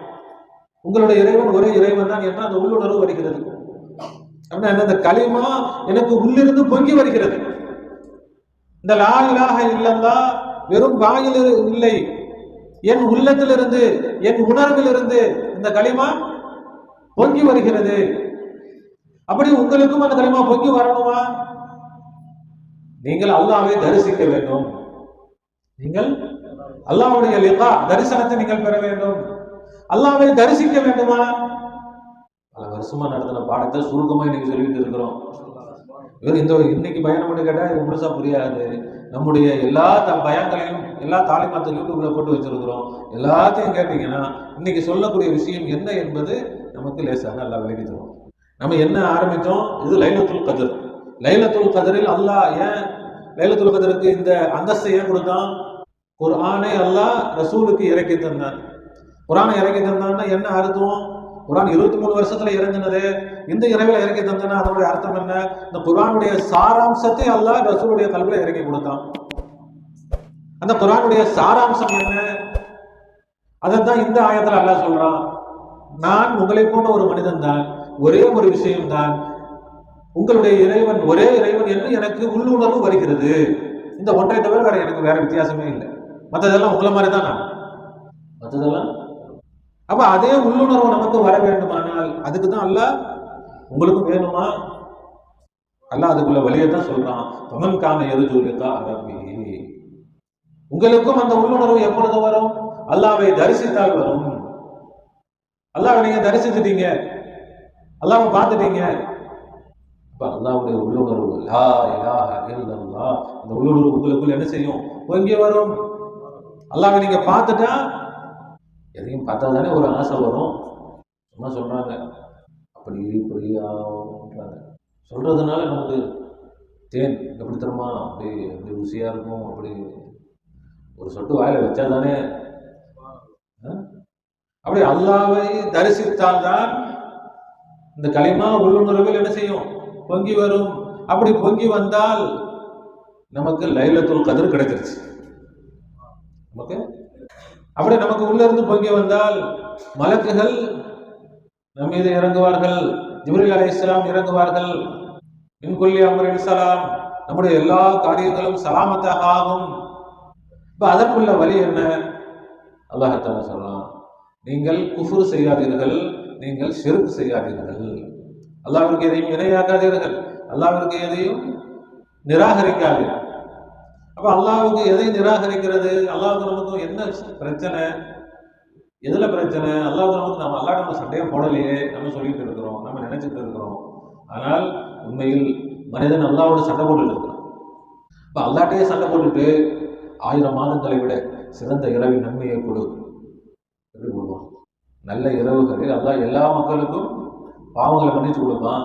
Speaker 1: உங்களுடைய இறைவன் ஒரே இறைவன் தான் என்ற அந்த உள்ளுணர்வு வருகிறது. அப்படின்னா அந்த கலிமா எனக்கு உள்ளிருந்து பொங்கி வருகிறது. இந்த லா இலாஹ இல்லல்லாஹ் வெறும் வாயில் இல்லை, என் உள்ளத்திலிருந்து, என் உணர்விலிருந்து இந்த கலிமா பொங்கி வருகிறது. அப்படி உங்களுக்கும் அந்த கலிமா பொங்கி வரணுமா? நீங்கள் அல்லாஹ்வை தரிசிக்க வேண்டும். நீங்கள் அல்லாஹ்வுடைய லிகா தரிசனத்தை நீங்கள் பெற வேண்டும். அல்லாஹ்வை தரிசிக்க வேண்டுமா? பல வருஷமா நடத்தின பாடத்தை சுருக்கமா இன்னைக்கு சொல்லிட்டு இருக்கிறோம். இவர் இன்னைக்கு பயணம் பண்ணி கேட்டா இது முழுசா புரியாது. நம்முடைய எல்லா பயான்களையும் எல்லா தாலிமாத்த யூடியூப்ல போட்டு வச்சிருக்கிறோம். எல்லாத்தையும் கேட்டீங்கன்னா இன்னைக்கு சொல்லக்கூடிய விஷயம் என்ன என்பது நமக்கு லேசாக நல்லா விளக்கி தரும். நம்ம என்ன ஆரம்பிச்சோம்? இது லைலத்துல் கத்ர். லைலத்துல் கத்ரில் அல்லாஹ் ஏன் லைலத்துல் கத்ருக்கு இந்த அந்தஸ்தை ஏன் கொடுத்தான்? குர்ஆனை அல்லாஹ் ரசூலுக்கு இறக்கி தந்தான். குர்ஆனை இறக்கி தந்தான்னா என்ன அர்த்தம்? குர்ஆன் 23 வருஷத்துல இறங்கினது, இந்த இரவில் இறக்கி தந்தனா அதனுடைய அர்த்தம் என்ன? இந்த குர்ஆனுடைய சாராம்சத்தை அல்லாஹ் ரசூலுடைய கல்வில இறக்கி கொடுத்தான். அந்த குர்ஆனுடைய சாராம்சம் என்ன? அதைத்தான் இந்த ஆயத்துல அல்லாஹ் சொல்றான். நான் உங்களை போன்ற ஒரு மனிதன் தான், ஒரே ஒரு விஷயம் தான், உங்களுடைய இறைவன் ஒரே இறைவன் என்று எனக்கு உள்ளுணர்வு வருகிறது. இந்த ஒன்றை தவிர வேற எனக்கு வேற வித்தியாசமே இல்லை. மற்றதெல்லாம் உங்களை மாதிரி தான் நான். மற்றதெல்லாம் அப்ப அதே உள்ளுணர்வு நமக்கு வர வேண்டுமானால் அதுக்கு தான் அல்லாஹ் உங்களுக்கும் வேணுமா? அல்லாஹ் அதுக்குள்ள வழியை தான் சொல்றான். பமன் கான எருஜூலிகா ரப்பி. உங்களுக்கும் அந்த உள்ளுணர்வு எப்பொழுது வரும்? அல்லாஹ்வை தரிசித்தால் வரும். அல்லாஹ்வை நீங்க தரிசித்துட்டீங்க, அல்லாஹ்வை பார்த்துட்டீங்க. அப்ப அல்லாஹ்வுடைய உள்ளுணர்வு லா இலாஹ இல்லல்லாஹ், அந்த உள்ளுணர்வு உங்களுக்குள்ள என்ன செய்யும்? பொங்கி வரும். அல்லாஹ்வை நீங்க பார்த்துட்டா எதையும் பார்த்தா தானே ஒரு ஆசை வரும். சும்மா சொல்றாங்க அப்படி இப்படியா சொல்றதுனால நமக்கு தேன் எப்படி தருமா, அப்படி அப்படி ருசியா இருக்கும், அப்படி ஒரு சொட்டு வாயில வச்சா தானே. அப்படி அல்லாஹ்வை தரிசித்தால் தான் இந்த களிமா உள்ளுணர்வில் என்ன செய்யும்? பொங்கி வரும். அப்படி பொங்கி வந்தால் நமக்கு லைலத்துல் கத்ர் கிடைச்சிருச்சு. நமக்கு அப்படி நமக்கு உள்ள இருந்து பொங்கி வந்தால் மலக்குகள் நம் மீது இறங்குவார்கள். ஜிப்ரீல் அலைஹிஸ்ஸலாம் இறங்குவார்கள். மின் குல்லி அம்ரின் ஸலாம், நம்முடைய எல்லா காரியங்களும் சலாமத்தாக ஆகும். இப்ப அதற்குள்ள வழி என்ன? அல்லாஹ் தஆலா சொல்றான், நீங்கள் குஃப்ர் செய்யாதீர்கள், நீங்கள் ஷிர்க் செய்யாதீர்கள், அல்லாஹ்விற்கு எதையும் இணையாக்காதீர்கள், அல்லாஹ்விற்கு எதையும் நிராகரிக்காதீர்கள். அப்ப அல்லாஹ்வுக்கு எதை நிராகரிக்கிறது? அல்லாஹ்வுக்கு நமக்கு என்ன பிரச்சனை? எதுல பிரச்சனை? அல்லாஹ்வுக்கு நமக்கு நம்ம சண்டையை போடலையே நம்ம சொல்லிட்டு இருக்கிறோம், நம்ம நினைச்சிட்டு இருக்கிறோம். ஆனால் உண்மையில் மனிதன் அல்லாஹ்வோட சண்டை போட்டுட்டு இருக்கிறான். இப்ப அல்லாஹ்ட்டையே சண்டை போட்டுட்டு 1000 மாதங்களை விட சிறந்த இரவின் நன்மையை கொடு எப்படி கொடுப்பான்? நல்ல இரவுகளில் அல்லாஹ் எல்லா மக்களுக்கும் பாவங்களை மன்னிச்சு கொடுப்பான்.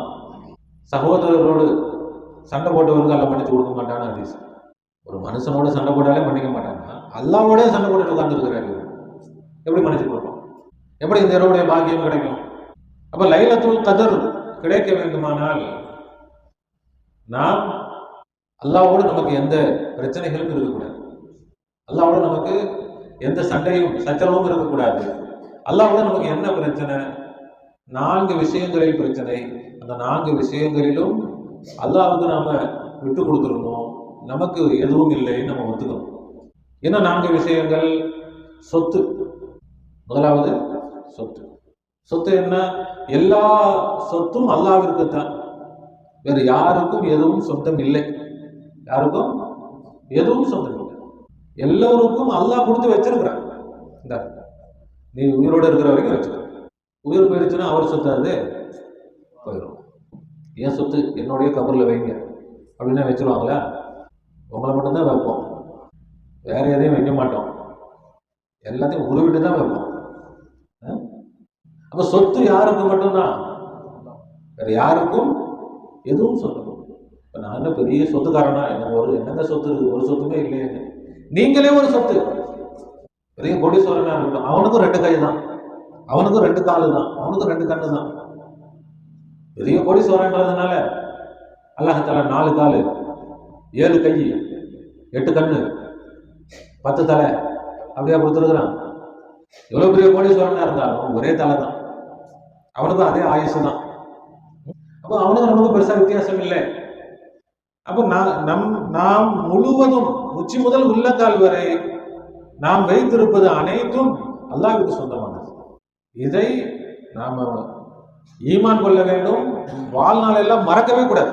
Speaker 1: சகோதரரோடு சண்டை போட்டவருக்கு அல்லாஹ் மன்னிச்சு கொடுக்க மாட்டான்னு ஹதீஸ். ஒரு மனுஷனோட சண்டை போட்டாலே மன்னிக்க மாட்டாங்கன்னா அல்லாஹ்வோட சண்டை போட்டு உட்கார்ந்துருக்கிறாரு, எப்படி மன்னிச்சு கொடுப்பான்? எப்படி இந்த இரவுடைய பாக்கியம் கிடைக்கும்? அப்ப லைலத்துல் கத்ர் கிடைக்க வேண்டுமானால் நாம் அல்லாஹ்வோடு நமக்கு எந்த பிரச்சனைகளும் இருக்கக்கூடாது, அல்லாஹ்வோடு நமக்கு எந்த சண்டையும் சச்சரவும் இருக்கக்கூடாது. அல்லாஹ்வோடு நமக்கு என்ன பிரச்சனை? 4 விஷயங்களில் பிரச்சனை. அந்த 4 விஷயங்களிலும் அல்லாஹ்வுக்கு நாம விட்டு கொடுத்துருந்தோம், நமக்கு எதுவும் இல்லைன்னு நம்ம ஒத்துக்கணும். என்ன 4 விஷயங்கள்? சொத்து. முதலாவது சொத்து. சொத்து என்ன? எல்லா சொத்தும் அல்லாஹ்விற்கு தான், வேற யாருக்கும் எதுவும் சொந்தம் இல்லை. யாருக்கும் எதுவும் சொந்தம் இல்லை. எல்லோருக்கும் அல்லாஹ் கொடுத்து வச்சிருக்கிறான். இந்த நீ உயிரோடு இருக்கிற வரைக்கும் வச்சுக்க. உயிர் போயிடுச்சுன்னா அவர் சொத்து அது போயிடும். ஏன் சொத்து என்னுடைய கபர்ல வைங்க அப்படின்னா வச்சிருவாங்களா? உங்களை மட்டும்தான் வைப்போம், வேற எதையும் வைக்க மாட்டோம், எல்லாத்தையும் உருவிட்டு தான் வைப்போம். அப்ப சொத்து யாருக்கு மட்டும்தான், வேற யாருக்கும் எதுவும் சொந்தம். இப்ப நான் என்ன பெரிய சொத்துக்காரனா? எனக்கு என்னங்க சொத்து இருக்கு? ஒரு சொத்துமே இல்லையே. நீங்களே ஒரு சொத்து. பெரிய கோடீஸ்வரனா இருக்கட்டும், அவனுக்கும் 2 கை தான், அவனுக்கும் 2 காலு தான், அவனுக்கும் 2 கண்ணு தான். பெரிய கோடீஸ்வரன்றதுனால அல்லாஹ் தஆலா 4 காலு 7 கை 8 கண்ணு 10 தலை அப்படியா கொடுத்துருக்குறான். எவ்வளவு பெரிய கோடீஸ்வரனா இருந்தாலும் ஒரே தலை தான், அவனுக்கும் அதே ஆயுசு தான். அப்போ அவனுக்கு நமக்கு பெருசா வித்தியாசம் இல்லை. அப்போ நாம் முழுவதும் உச்சி முதல் உள்ளங்கால் வரை நாம் வைத்திருப்பது அனைத்தும் அல்லாஹ்வுக்கு சொந்தமானது. இதை நாம ஈமான் கொள்ள வேண்டும். வாழ்நாள் எல்லாம் மறக்கவே கூடாது.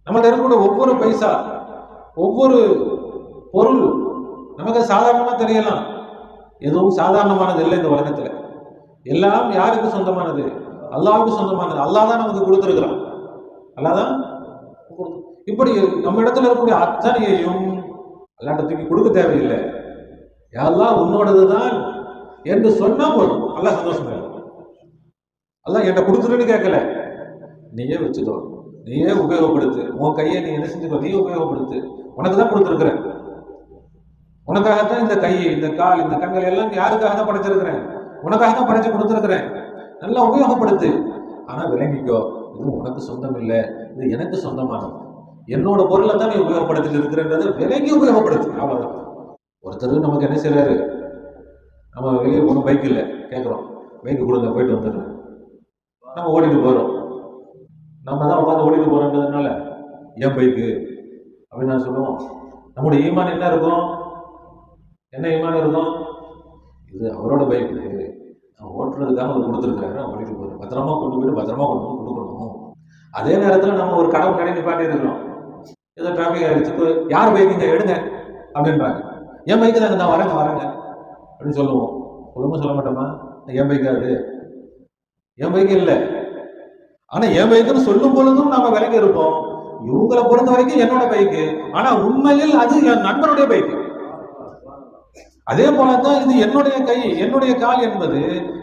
Speaker 1: நம்மள்ட்ட இருக்கக்கூடிய ஒவ்வொரு பைசா, ஒவ்வொரு பொருள் நமக்கு சாதாரணமா தெரியலாம். எதுவும் சாதாரணமானது இல்லை இந்த உலகத்துல. எல்லாம் யாருக்கு சொந்தமானது? அல்லாஹ்வுக்கு சொந்தமானது. அல்லாஹ் தான் நமக்கு கொடுத்திருக்கிறான். அல்லாஹ் தான் இப்படி நம்ம இடத்துல இருக்கக்கூடிய அத்தனையையும் அல்லாஹ்ட்ட தூக்கி கொடுக்க தேவையில்லை. யா அல்லாஹ் உன்னோடதுதான் என்று சொன்னா போதும், அல்லாஹ் சந்தோஷமாயிடும். அல்லாஹ் என்கிட்ட கொடுத்துருன்னு கேட்கல, நீயே வச்சுக்கோ, நீயே உபயோகப்படுத்து, உன் கையை நீ என்ன செஞ்சுக்கோ, நீ உபயோகப்படுத்து, உனக்கு தான் கொடுத்துருக்கிறேன். உனக்காகத்தான் இந்த கை, இந்த கால், இந்த கண்கள் எல்லாம் யாருக்காக தான் படைச்சிருக்கிறேன்? உனக்காக தான் படைச்சு கொடுத்துருக்கிறேன். நல்லா உபயோகப்படுத்து. ஆனா விளங்கிக்கோ, இது உனக்கு சொந்தம் இல்லை, இது எனக்கு சொந்தமானது. என்னோட பொருளை தான் நீ உபயோகப்படுத்திட்டு இருக்கிறன்றதை விலகி உபயோகப்படுத்து. அவ்வளவுதான். ஒருத்தர் நமக்கு என்ன செய்யறாரு, நம்ம வெளியே ஒன்றும் பைக் இல்லை கேட்குறோம், பைக்கு கொடுங்க போயிட்டு வந்துடுறோம். நம்ம ஓடிட்டு போறோம். நம்ம தான் உட்காந்து ஓடிட்டு போறோன்றதுனால என் பைக்கு அப்படின்னு நான் சொல்லுவோம். நம்முடைய ஈமான் என்ன இருக்கும்? என்ன ஈமான் இருக்கும்? இது அவரோட பைக்கு, நான் ஓட்டுறதுக்காக அவர் கொடுத்துருக்காரு, நான் ஓடிட்டு போறேன், பத்திரமா கொண்டு போயிட்டு பத்திரமா கொண்டு போய் கொடுக்கணும். அதே நேரத்தில் நம்ம ஒரு கடவு கடை நிப்பாட்டி இருக்கிறோம், ஏதோ டிராபிக் ஆயிடுச்சு, யார் பைக்குங்க எடுங்க அப்படின்றாங்க. என் பைக்கு தாங்க, நான் வரேங்க வரேங்க அப்படின்னு சொல்லுவோம். சொல்ல மாட்டோமா? என் பைக்கு அது என் பைக்கு இல்லை. ஆனா என் பைக்குன்னு சொல்லும் பொழுதும் நாம விலகி இருப்போம். இவங்களை பொறுத்த வரைக்கும் என்னோட பைக்கு, ஆனா உண்மையில் அது என் நண்பனுடைய பைக்கு. அதே போலதான் இது என்னுடைய கை, என்னுடைய கால் என்பது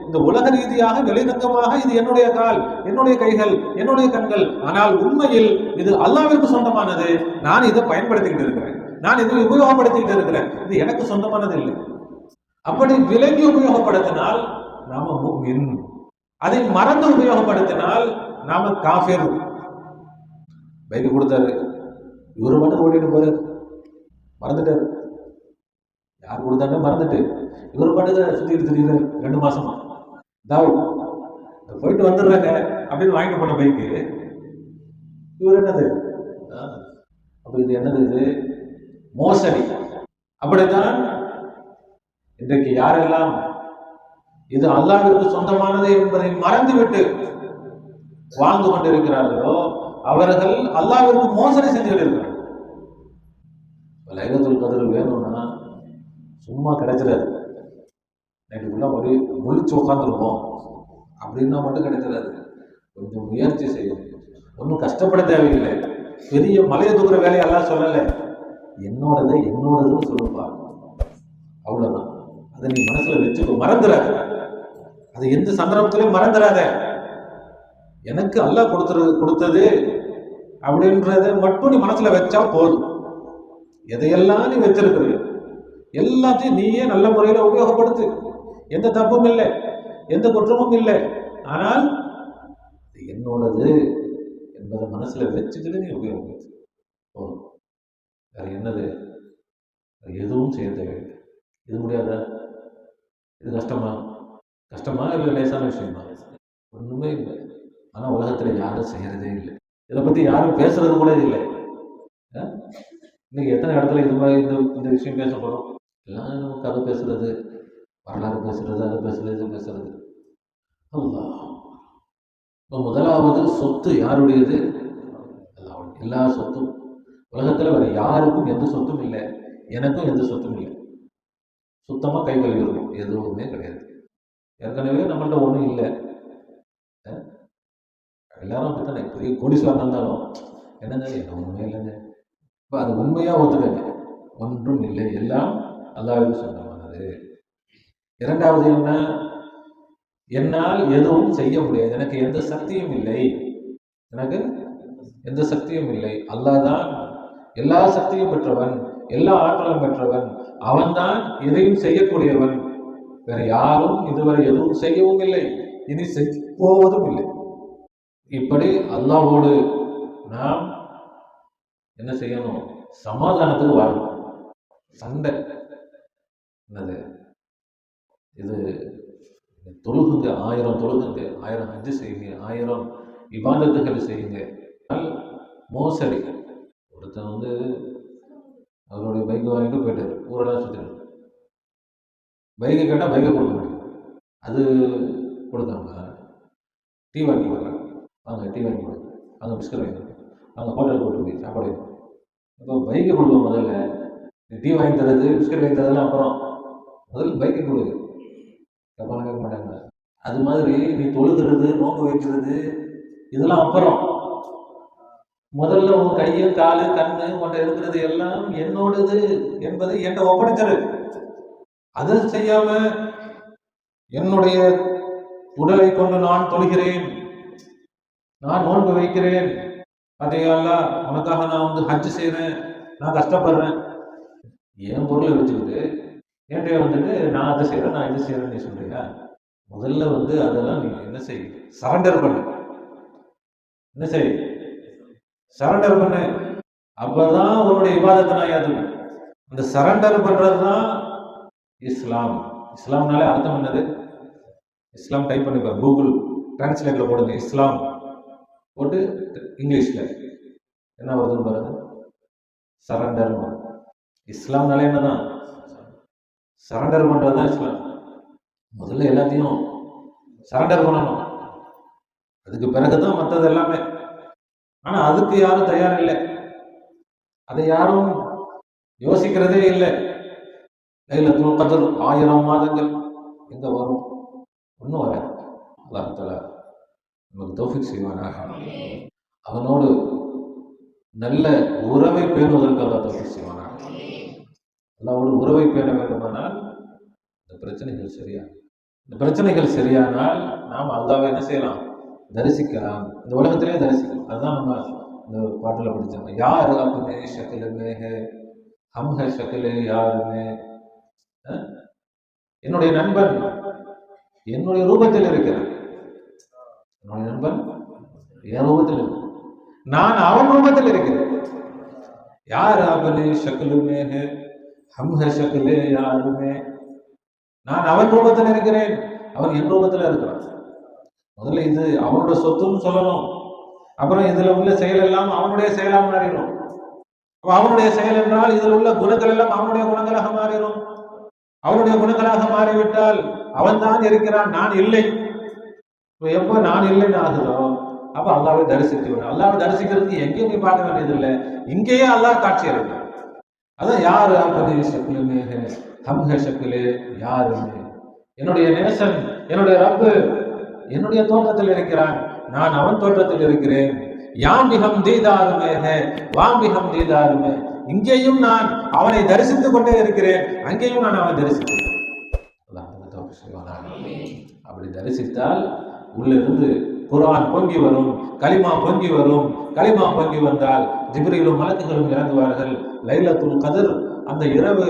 Speaker 1: இந்த உலக ரீதியாக வெளிரங்கமாக இது என்னுடைய கால், என்னுடைய கைகள், என்னுடைய கண்கள். ஆனால் உண்மையில் இது அல்லாஹ்விற்கு சொந்தமானது. நான் இதை பயன்படுத்திக்கிட்டு இருக்கிறேன், நான் இதை உபயோகப்படுத்திக்கிட்டு இருக்கிறேன். இது எனக்கு சொந்தமானது இல்லை. அப்படி விலகி உபயோகப்படுத்தினால் நாம முஃமின், அதை மறந்து உபயோகப்படுத்தினால் நாம காஃபிர். பைக் கொடுத்தாரு, இவரு மட்டும் ஓட்டிட்டு போறாரு, மறந்துட்டாரு. யார் கொடுத்தாங்க மறந்துட்டு இவர் பாட்டுக்கு சுத்திட்டு திரிகிறார் 2 மாசமா. போயிட்டு வந்துடுறாங்க அப்படின்னு வாங்கிட்டு போன பைக்கு இவர் என்னது? அப்ப இது என்னது? இது மோசடி. அப்படித்தான் இன்றைக்கு யாரெல்லாம் இது அல்லாஹ்விற்கு சொந்தமானது என்பதை மறந்துவிட்டு வாழ்ந்து கொண்டிருக்கிறார்களோ அவர்கள் அல்லாஹ்விற்கு மோசடி செஞ்சுக்கிட்டு இருக்கிறார்கள். லைலத்துல் கத்ர் வேணும்னா சும்மா கிடைச்சிடாது. நைட்டுக்குள்ள ஒரு முழிச்சு உட்காந்துருப்போம் அப்படின்னா மட்டும் கிடைச்சிடாது. கொஞ்சம் முயற்சி செய்யும், ஒன்றும் கஷ்டப்பட தேவையில்லை. பெரிய மலையை தூக்குற வேலையெல்லாம் சொல்லலை, என்னோடதுன்னு சொல்லுப்பா, அவ்வளவுதான். அதை நீ மனசுல வச்சுக்கோ, மறந்துடாத. அது எந்த சந்தர்ப்பத்திலையும் மறந்துடாத. எனக்கு அல்லாஹ் கொடுத்தது அப்படின்றத மட்டும் நீ மனசுல வச்சா போதும். எதையெல்லாம் நீ வச்சிருக்கிற எல்லாத்தையும் நீயே நல்ல முறையில உபயோகப்படுத்து. எந்த தப்பும் இல்லை, எந்த குற்றமும் இல்லை. ஆனால் என்னோடது என்பதை மனசுல வச்சுக்கிட்டு நீ உபயோகப்படுத்து போதும். வேற என்னது? எதுவும் செய்ய தேவையில்லை. இது முடியாதா? இது கஷ்டமா இல்லை லேசான விஷயமா? ஒண்ணுமே இல்லை. ஆனா உலகத்துல யாரும் செய்யறதே இல்லை. இதை பத்தி யாரும் பேசுறது கூட இல்லை. இன்னைக்கு எத்தனை இடத்துல இது மாதிரி இந்த விஷயம் பேச போறோம். எல்லாம் கதை பேசுறது, வரலாறு பேசுறது, அதை பேசுறது, இது பேசுறது. முதலாவது சொத்து யாருடையது? எல்லா சொத்தும் உலகத்துல வேற யாருக்கும் எந்த சொத்தும் இல்லை, எனக்கும் எந்த சொத்தும் இல்லை. சுத்தமா கை கழுவிடணும், எதுவுமே கிடையாது. ஏற்கனவே நம்மள்ட்ட ஒண்ணும் இல்லை. எல்லாரும் அப்படித்தானே, பெரிய கோடீஸ்வரன் இருந்தாலும் என்னங்க என்ன ஒண்ணுமே இல்லைங்க. இப்ப அது உண்மையா ஒத்துக்கங்க, ஒன்றும் இல்லை, எல்லாம் அல்லாஹ்வுக்கு சொந்தமானது. இரண்டாவது என்ன? என்னால் எதுவும் செய்ய முடியாது, எனக்கு எந்த சக்தியும் இல்லை, எனக்கு எந்த சக்தியும் இல்லை. அல்லாஹ் தான் எல்லா சக்தியும் பெற்றவன், எல்லா ஆற்றலும் பெற்றவன். அவன்தான் எதையும் செய்யக்கூடியவன். வேற யாரும் இதுவரை எதுவும் செய்யவும் இல்லை, இனி செய்ய போவதும் இல்லை. இப்படி அல்லாஹ்வோடு நாம் என்ன செய்யணும்? சமாதானத்துக்கு வாழணும். சண்டை என்னது? இது தொழுகுங்க, 1000 தொழுகுங்க, 1000 ஹஜ்ஜு செய்யுங்க, 1000 இபாதத்துகள் செய்யுங்க. மோசடி. ஒருத்தன் அவருடைய பைக்கை வாங்கிட்டு போயிட்டாரு, ஊரெல்லாம் சுற்றிட்டு. பைக்கை கேட்டால் பைக்கை கொடுக்க முடியும், அது கொடுக்காம டீ வாங்கி கொடுக்குறாங்க. வாங்க டீ வாங்கி கொடுங்க, வாங்க பிஸ்கட் வாங்கி கொடுங்க, வாங்க ஹோட்டல் கூட்டு போய் சாப்பாடு. இப்போ பைக்கை கொடுக்க முதல்ல டீ வாங்கி தரது, பிஸ்கட் வாங்கி தரதுலாம் அப்புறம். முதல்ல பைக்கை கொடு. கேட்பாங்க, கேட்க மாட்டாங்க. அது மாதிரி நீ தொழுகிறது, நோன்பு வைக்கிறது இதெல்லாம் அப்புறம். முதல்ல உன் கையு, காலு, கண்ணு உன்கிட்ட இருக்கிறது எல்லாம் என்னோடது என்பதை என்கிட்ட ஒப்படைத்தரு. அதை செய்யாம என்னுடைய உடலை கொண்டு நான் தொழுகிறேன், நான் நோன்பு வைக்கிறேன், அதையெல்லாம் உனக்காக நான் வந்து ஹஜ் செய்யறேன், நான் கஷ்டப்படுறேன், என் பொருளை வச்சுக்கிட்டு என்கிட்ட வந்துட்டு நான் அதை செய்யறேன், நான் இது செய்யறேன்னு நீ சொல்றியா? முதல்ல வந்து அதெல்லாம் நீ என்ன செய், சரண்டர் பண்ணு. என்ன செய், சரண்டர் பண்ணு. அப்பதான் உன்னுடைய இபாதத்தை நான் ஏற்றுவேன். அந்த சரண்டர் பண்றதுதான் இஸ்லாம். இஸ்லாம்னாலே அர்த்தம் என்னது? இஸ்லாம் டைப் பண்ணி பாரு, கூகுள் டிரான்ஸ்லேட்ல போடுங்க, இஸ்லாம் போட்டு இங்கிலீஷ்ல என்ன வருதுன்னு பாருங்க, சரண்டர். இஸ்லாம்னாலே என்னதான்? சரண்டர் பண்றதுதான் இஸ்லாம். முதல்ல எல்லாத்தையும் சரண்டர் பண்ணணும், அதுக்கு பிறகுதான் மற்றது எல்லாமே. ஆனா அதுக்கு யாரும் தயார் இல்லை, அதை யாரும் யோசிக்கிறதே இல்லை. லைலத்துல் கத்ர் 1000 மாதங்கள் எங்க வரும்? ஒன்றும் வராது. அல்லாஹ் தஆலா நமக்கு தௌஃபீக் செய்வானாக. அவனோடு நல்ல உறவை பேணுவதற்கு அல்லாஹ் தௌஃபீக் செய்வானாக. அல்லாஹ்வோடு உறவை பேண வேண்டுமானால் இந்த பிரச்சனைகள் சரியா, இந்த பிரச்சனைகள் சரியானால் நாம் அல்லாஹ்வை என்ன செய்யலாம்? தரிசிக்கலாம். இந்த உலகத்திலே தரிசிக்கலாம். அதுதான் நம்ம இந்த பாட்டில் படித்தோம், யார் அப்பனே ஷக்லே ஹே ஹம் ஹே ஷக்லே யார் மே. என்னுடைய நண்பன் என்னுடைய ரூபத்தில் இருக்கிறான். என்னுடைய நண்பன் என் ரூபத்தில் இருக்கு, நான் அவன் ரூபத்தில் இருக்கிறேன். யார் அப்பனே ஷக்லே ஹே ஹம் ஹே ஷக்லே யார் மே. நான் அவன் ரூபத்தில் இருக்கிறேன், அவன் என் ரூபத்தில் இருக்கிறான். முதல்ல இது அவனோட சொத்துன்னு சொல்லணும். அப்புறம் இதுல உள்ள செயல் எல்லாம் அவனுடைய செயலாக மாறிடும். அவனுடைய செயல் என்றால் இதில் உள்ள குணங்கள் எல்லாம் அவனுடைய குணங்களாக மாறிடும். அவனுடைய குணங்களாக மாறிவிட்டால் அவன் தான் இருக்கிறான், நான் இல்லை. எப்போ நான் இல்லைன்னு ஆகுதோ அப்ப அல்லாவை தரிசித்து விடும். அல்லாவை தரிசிக்கிறதுக்கு எங்கேயும் போய் பார்க்க வேண்டியதில்லை, இங்கேயே அல்லாஹ் காட்சி அளிக்கும். அதான் யாரு அப்படி ஷக்லே ஹம் ஹே ஷக்லே யாருமே. என்னுடைய நேசன், என்னுடைய ரப்பு என்னுடைய தோற்றத்தில் இருக்கிறான், நான் அவன் தோற்றத்தில் இருக்கிறேன். யாம்பிகம் தீதாருமே ஹே வாம்பிகம் தீதாருமே. இங்கேயும் நான் அவனை தரிசித்துக் கொண்டே இருக்கிறேன், அங்கேயும் நான் அவனை தரிசித்தேன். அப்படி தரிசித்தால் உள்ளிருந்து குர்ஆன் பொங்கி வரும், கலிமா பொங்கி வரும். கலிமா பொங்கி வந்தால் ஜிப்ரீலும் மலக்குகளும் இறங்குவார்கள். லைலத்துல் கத்ர் அந்த இரவு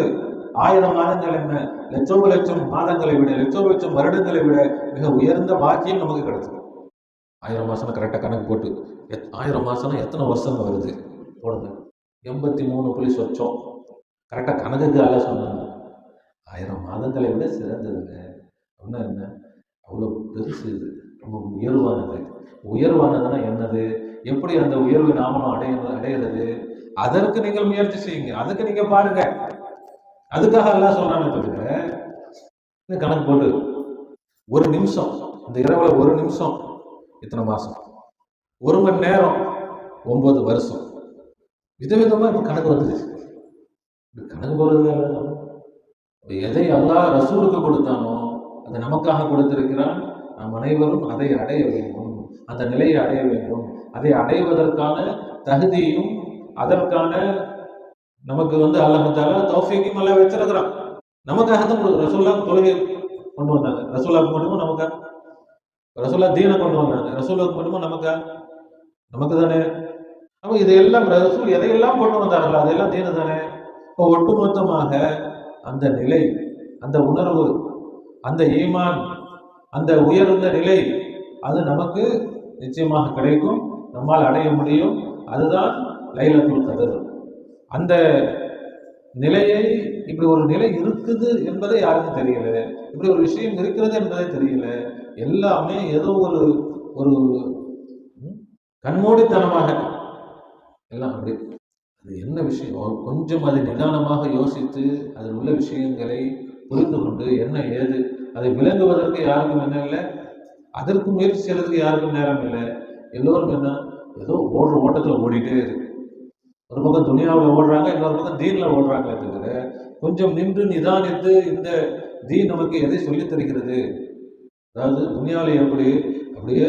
Speaker 1: 1000 மாதங்கள் என்ன, லட்சம் மாதங்களை விட, லட்சம் வருடங்களை விட மிக உயர்ந்த பாக்கியம் நமக்கு கிடைச்சது. 1000 மாசம் கரெக்டாக கணக்கு போட்டு 1000 மாசம்னா எத்தனை வருஷம் வருது போடுங்க. 83 சொச்சம் கரெக்டாக கணக்குக்கு அல்ல சொன்னாங்க. 1000 மாதங்களை விட சிறந்ததுங்க. அப்படின்னா என்ன? அவ்வளோ பெருசு இது, ரொம்ப உயர்வானது. உயர்வானதுன்னா என்னது? எப்படி அந்த உயர்வு நாமளும் அடையிறது? அதற்கு நீங்கள் முயற்சி செய்யுங்க, அதுக்கு நீங்க பாருங்க. அதுக்காக எல்லாம் சொல்றானே தவிர கணக்கு போட்டு ஒரு நிமிஷம், இந்த இரவுல ஒரு நிமிஷம் இத்தனை மாசம், 1 மணி நேரம் 9 வருஷம், விதவிதமா இப்ப கணக்கு வந்துருச்சு. கணக்கு போறது எதை அல்லாஹ் ரசூலுக்கு கொடுத்தானோ அதை நமக்காக கொடுத்திருக்கிறான். நாம் அனைவரும் அதை அடைய வேண்டும், அந்த நிலையை அடைய வேண்டும். அதை அடைவதற்கான தகுதியும் அதற்கான நமக்கு வந்து அல்லாஹ் தஆலா தௌஃபீக்கும் எல்லாம் வச்சிருக்கிறான். நமக்காகத்தான் ரசூலுல்லாஹ் தொழுகை கொண்டு வந்தாங்க, ரசூலுல்லாஹ் மட்டுமா நமக்கா? ரசூலுல்லாஹ் தீனை கொண்டு வந்தாங்க, ரசூலுல்லாஹ் மட்டுமா நமக்கா? நமக்கு தானே. அப்ப இதையெல்லாம் ரசூல் எதையெல்லாம் கொண்டு வந்தார்களோ அதெல்லாம் தீனு தானே. இப்போ ஒட்டுமொத்தமாக அந்த நிலை, அந்த உணர்வு, அந்த ஈமான், அந்த உயர்ந்த நிலை அது நமக்கு நிச்சயமாக கிடைக்கும், நம்மால் அடைய முடியும். அதுதான் லைலத்துல் கத்ர். அந்த நிலையை, இப்படி ஒரு நிலை இருக்குது என்பதை யாருக்கும் தெரியல, இப்படி ஒரு விஷயம் இருக்கிறது என்பதை தெரியல. எல்லாமே ஏதோ ஒரு ஒரு கண்மூடித்தனமாக எல்லாம் அப்படி. அது என்ன விஷயம்? கொஞ்சம் அதை நிதானமாக யோசித்து அதில் உள்ள விஷயங்களை புரிந்து கொண்டு என்ன ஏது அதை விளங்குவதற்கு யாருக்கும் என்ன இல்லை, அதற்கு முயற்சி செய்யறதுக்கு யாருக்கும் நேரம் இல்லை. எல்லோரும் என்ன, ஏதோ ஓடுற ஓட்டத்தில் ஓடிட்டே இருக்கு. ஒரு பக்கம் துனியாவில் ஓடுறாங்க, இன்னொரு பக்கம் தீன்ல ஓடுறாங்களே தவிர கொஞ்சம் நின்று நிதானித்து இந்த தீன் நமக்கு எதை சொல்லித் தருகிறது. அதாவது துனியாவில் எப்படி அப்படியே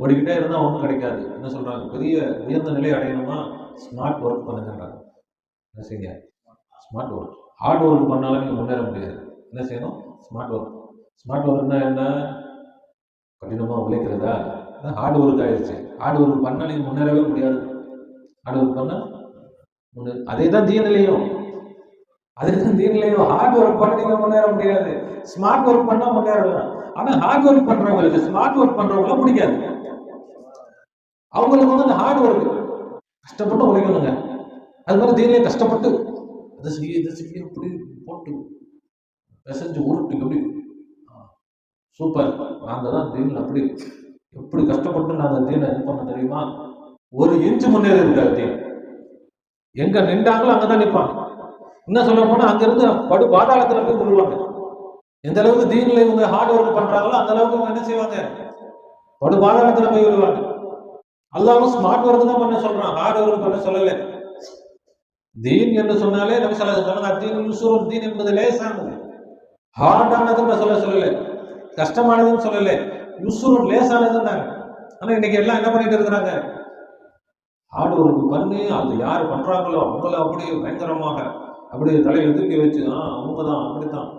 Speaker 1: ஓடிக்கிட்டே இருந்தால் ஒன்றும் கிடைக்காது. என்ன சொல்றாங்க, பெரிய உயர்ந்த நிலை அடையணுமா ஸ்மார்ட் ஒர்க் பண்ணுங்கன்றாங்க. என்ன செய்யுங்க, ஸ்மார்ட் ஒர்க். ஹார்ட் ஒர்க் பண்ணாலும் நீங்கள் முன்னேற முடியாது. என்ன செய்யணும், ஸ்மார்ட் ஒர்க். ஸ்மார்ட் ஒர்க்னா என்ன, கடினமாக உழைக்கிறதா, ஹார்ட் ஒர்க் ஆயிடுச்சு. ஹார்ட் ஒர்க் பண்ணால் நீங்கள் முன்னேறவே முடியாது. ஹார்ட் ஒர்க் பண்ணால் அதே தான் தீனிலையும், ஹார்ட் ஒர்க் பண்ண நீங்க முன்னேற முடியாது. ஸ்மார்ட் ஒர்க் பண்ணா முன்னேறலாம். ஆனா ஹார்ட் ஒர்க் பண்றவங்களுக்கு ஸ்மார்ட் ஒர்க் பண்றவங்கள பிடிக்காது. அவங்களுக்கு அந்த ஹார்ட் ஒர்க் கஷ்டப்பட்டு உழைக்கணுங்க. அது மாதிரி தீனிலே கஷ்டப்பட்டு அதை செய்ய இதை செய்ய அப்படி போட்டு பிசைஞ்சு உருட்டு எப்படி சூப்பர். நாங்கள் தான் தீனில் அப்படி எப்படி கஷ்டப்பட்டு நாங்கள் தீனை இது பண்ண தெரியுமா. ஒரு இன்ச்சு முன்னேறி இருக்காது தீன். எங்க நின்றாங்களோ அங்கதான் நிற்பாங்க. என்ன சொல்ல போனா அங்க இருந்து படு பாதாளத்துல போய் விழுவாங்க. எந்த அளவுக்கு தீன்ல இவங்க ஹார்ட் ஒர்க் பண்றாங்களோ அந்த அளவுக்கு இவங்க என்ன செய்வாங்க, படு பாதாளத்துல போய் விழுவாங்க. அல்லாஹ்வும் ஸ்மார்ட் ஒர்க் தான் பண்ண சொல்றான், ஹார்ட் ஒர்க் பண்ண சொல்லல. தீன் என்று சொன்னாலே நபி ஸல்லல்லாஹு அலைஹி வஸல்லம் தீன் யுஸ்ருன், தீன் என்பது லேசானது. ஹார்டானதுன்னு சொல்லல, கஷ்டமானதுன்னு சொல்லல, யுஸ்ருன் லேசானதுன்னாங்க. ஆனா இன்னைக்கு எல்லாம் என்ன பண்ணிட்டு இருக்கிறாங்க, ஹார்ட் ஒர்க் பண்ணி அது யார் பண்றாங்களோ அவங்கள அப்படியே பயங்கரமாக அப்படியே தலையில தூக்கி வச்சு அவங்க தான் அப்படித்தான்.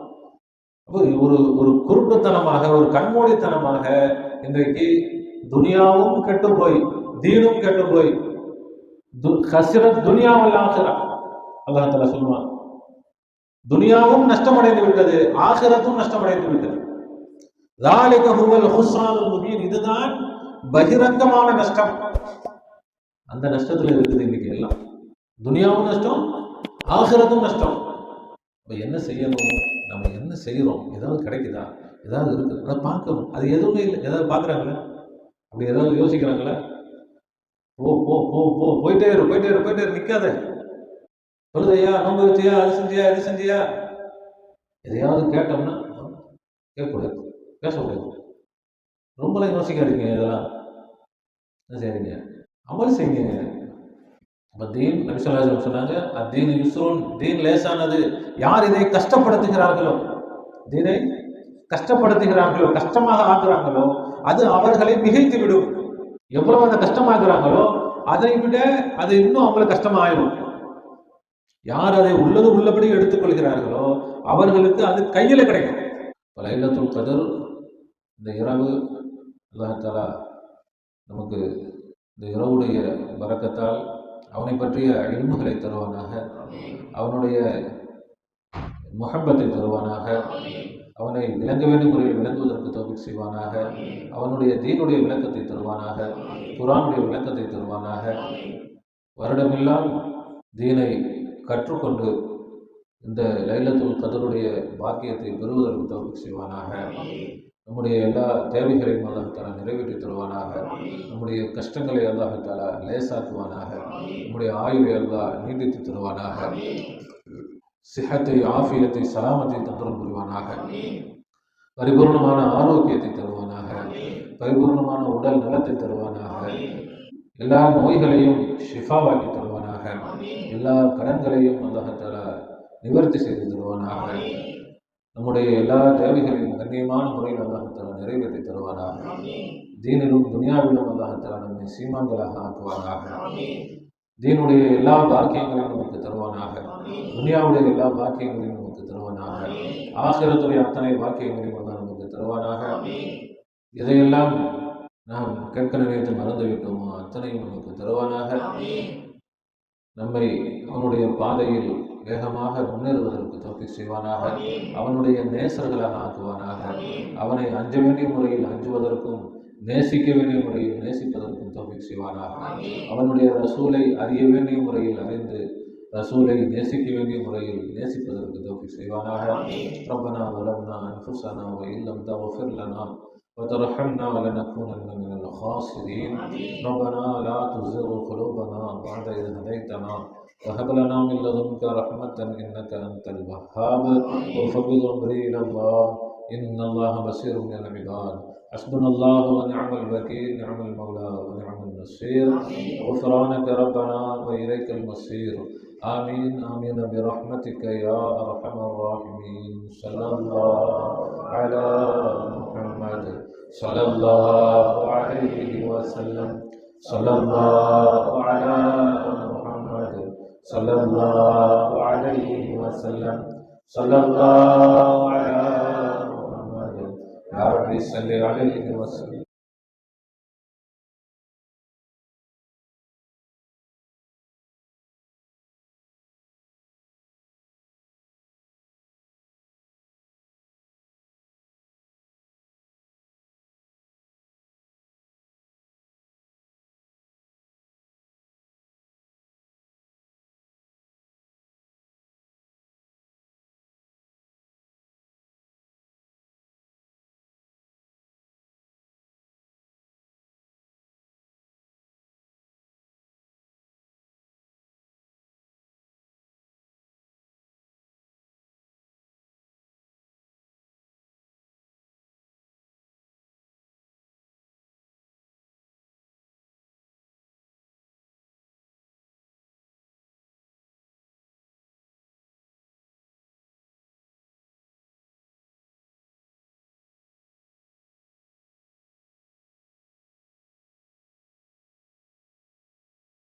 Speaker 1: ஒரு ஒரு குருட்டுத்தனமாக, ஒரு கண்மூடித்தனமாக இன்றைக்கு துனியாவும் கெட்டு போய் தீனும் கெட்டு போய் ஹஸ்ரத் துனியாவில் ஆகிரா. அல்லாஹ் தஆலா சொல்லுவான், துனியாவும் நஷ்டமடைந்து விட்டது, ஆகிரத்தும் நஷ்டமடைந்து விட்டது. ذَلِكَ هُوَ الْخُسْرَانُ الْمُبِينُ, இதுதான் பகிரங்கமான நஷ்டம். அந்த நஷ்டத்துல இருக்குது இன்னைக்கு எல்லாம். துனியாவும் நஷ்டம், ஆகிரத்தும் நஷ்டம். என்ன செய்யணும், நம்ம என்ன செய்யறோம், ஏதாவது கிடைக்குதா, ஏதாவது இருக்குது அதை பார்க்கணும். அது எதுவுமே இல்லை. ஏதாவது பார்க்குறாங்களா, அப்படி ஏதாவது யோசிக்கிறாங்களா? போ போ போ போ போயிட்டே இரு போயிட்டே இரு போயிட்டே இரு, நிற்காத. சொல்லுதையா, நோம்பு வச்சியா, அது செஞ்சியா இது செஞ்சியா, எதையாவது கேட்டோம்னா கேட்கக்கூடாது, பேசக்கூடாது. ரொம்பலாம் யோசிக்காதீங்க. இதெல்லாம் என்ன செய்றீங்க, அமல் செய்யுங்க. தீன் நபி ஸல்லல்லாஹு அலைஹி வஸல்லம் சொன்னாங்க, அத்தீன் யுஸ்ருன், தீன் லேசானது. யார் இதை கஷ்டப்படுத்துகிறார்களோ, தீனை கஷ்டப்படுத்துகிறார்களோ, கஷ்டமாக ஆக்குறாங்களோ, அது அவர்களை மிகைத்து விடும். எவ்வளவு அதை கஷ்டமாக்குறாங்களோ அதை விட அது இன்னும் அவங்களுக்கு கஷ்டமாயிடும். யார் அதை உள்ளது உள்ளபடி எடுத்துக்கொள்கிறார்களோ அவர்களுக்கு அது கையில கிடைக்கும். லைலத்துல் கத்ர், இந்த இரவு அல்லாஹ் தஆலா நமக்கு இந்த இரவுடைய பரக்கத்தால் அவனை பற்றிய இல்முகளை தருவானாக, அவனுடைய முஹப்பத்தை தருவானாக, அவனை விளங்க வேண்டும் முறையில் விளங்குவதற்கு தௌஃபீக் செய்வானாக, அவனுடைய தீனுடைய விளக்கத்தை தருவானாக, குர்ஆனுடைய விளக்கத்தை தருவானாக. வருடமெல்லாம் தீனை கற்றுக்கொண்டு இந்த லைலத்துல் கத்ருடைய பாக்கியத்தை பெறுவதற்கு தௌஃபீக் செய்வானாக. நம்முடைய எல்லா தேவைகளையும் அல்லாஹ் தஆலா நிறைவேற்றி தருவானாக. நம்முடைய கஷ்டங்களை அல்லாஹ் தஆலா லேசாக்குவானாக. நம்முடைய ஆயுளை அல்லாஹ் நீட்டித்து தருவானாக. சிஹத்தை, ஆஃபியத்தை, சலாமத்தை தந்தரம் புரிவானாக. பரிபூர்ணமான ஆரோக்கியத்தை தருவானாக. பரிபூர்ணமான உடல் நலத்தை தருவானாக. எல்லா நோய்களையும் ஷிஃபாவாக்கி தருவானாக. எல்லா கடன்களையும் அல்லாஹ் தஆலா நிவர்த்தி செய்து தருவானாக. நம்முடைய எல்லா தேவைகளையும் கண்ணியமான முறையில் அல்லாஹ் தஆலா நிறைவேற்றி தருவானாக. தீனிலும் துனியாவிலும் அல்லாஹ் தஆலா நம்மை சீமான்களாக ஆக்குவானாக. தீனுடைய எல்லா பாக்கியங்களையும் நமக்கு தருவானாக. துனியாவுடைய எல்லா பாக்கியங்களையும் நமக்கு தருவானாக. ஆகிரத்துடைய அத்தனை பாக்கியங்களையும் அல்லாஹ் நமக்கு தருவானாக. இதையெல்லாம் நாம் கேட்க நினைத்து மறந்து விட்டோமோ அத்தனையும் நமக்கு தருவானாக. நம்மை அவனுடைய பாதையில் வேகமாக முன்னேறுவதற்கு தௌஃபீக் செய்வானாக. அவனுடைய நேசர்களாக ஆக்குவானாக. அவனை அஞ்ச வேண்டிய முறையில் அஞ்சுவதற்கும் நேசிக்க வேண்டிய முறையில் நேசிப்பதற்கும் தௌஃபீக் செய்வானாக. அவனுடைய ரசூலை அறிய வேண்டிய முறையில் அறிந்து ரசூலை நேசிக்க வேண்டிய முறையில் நேசிப்பதற்கு தௌஃபீக் செய்வானாக. ரப்பனா வலம்னா அன்ஃபுஸனா வ இல்லம் தக்ஃபிர் லனா وترحمنا لنكونن من الخاسرين. ربنا لا تزغ قلوبنا بعد إذ هديتنا وهب لنا من لدنك رحمة إنك أنت الوهاب. وفوض أمري إلى الله إن الله بصير بالعباد. حسبنا الله ونعم الوكيل، نعم المولى ونعم النصير. غفرانك ربنا وإليك المصير. آمين آمين برحمتك يا أرحم الراحمين. صلى الله على محمد صلى الله عليه وسلم. صلى الله على محمد صلى الله عليه وسلم. صلى الله على محمد يا رب صل عليه وسلم.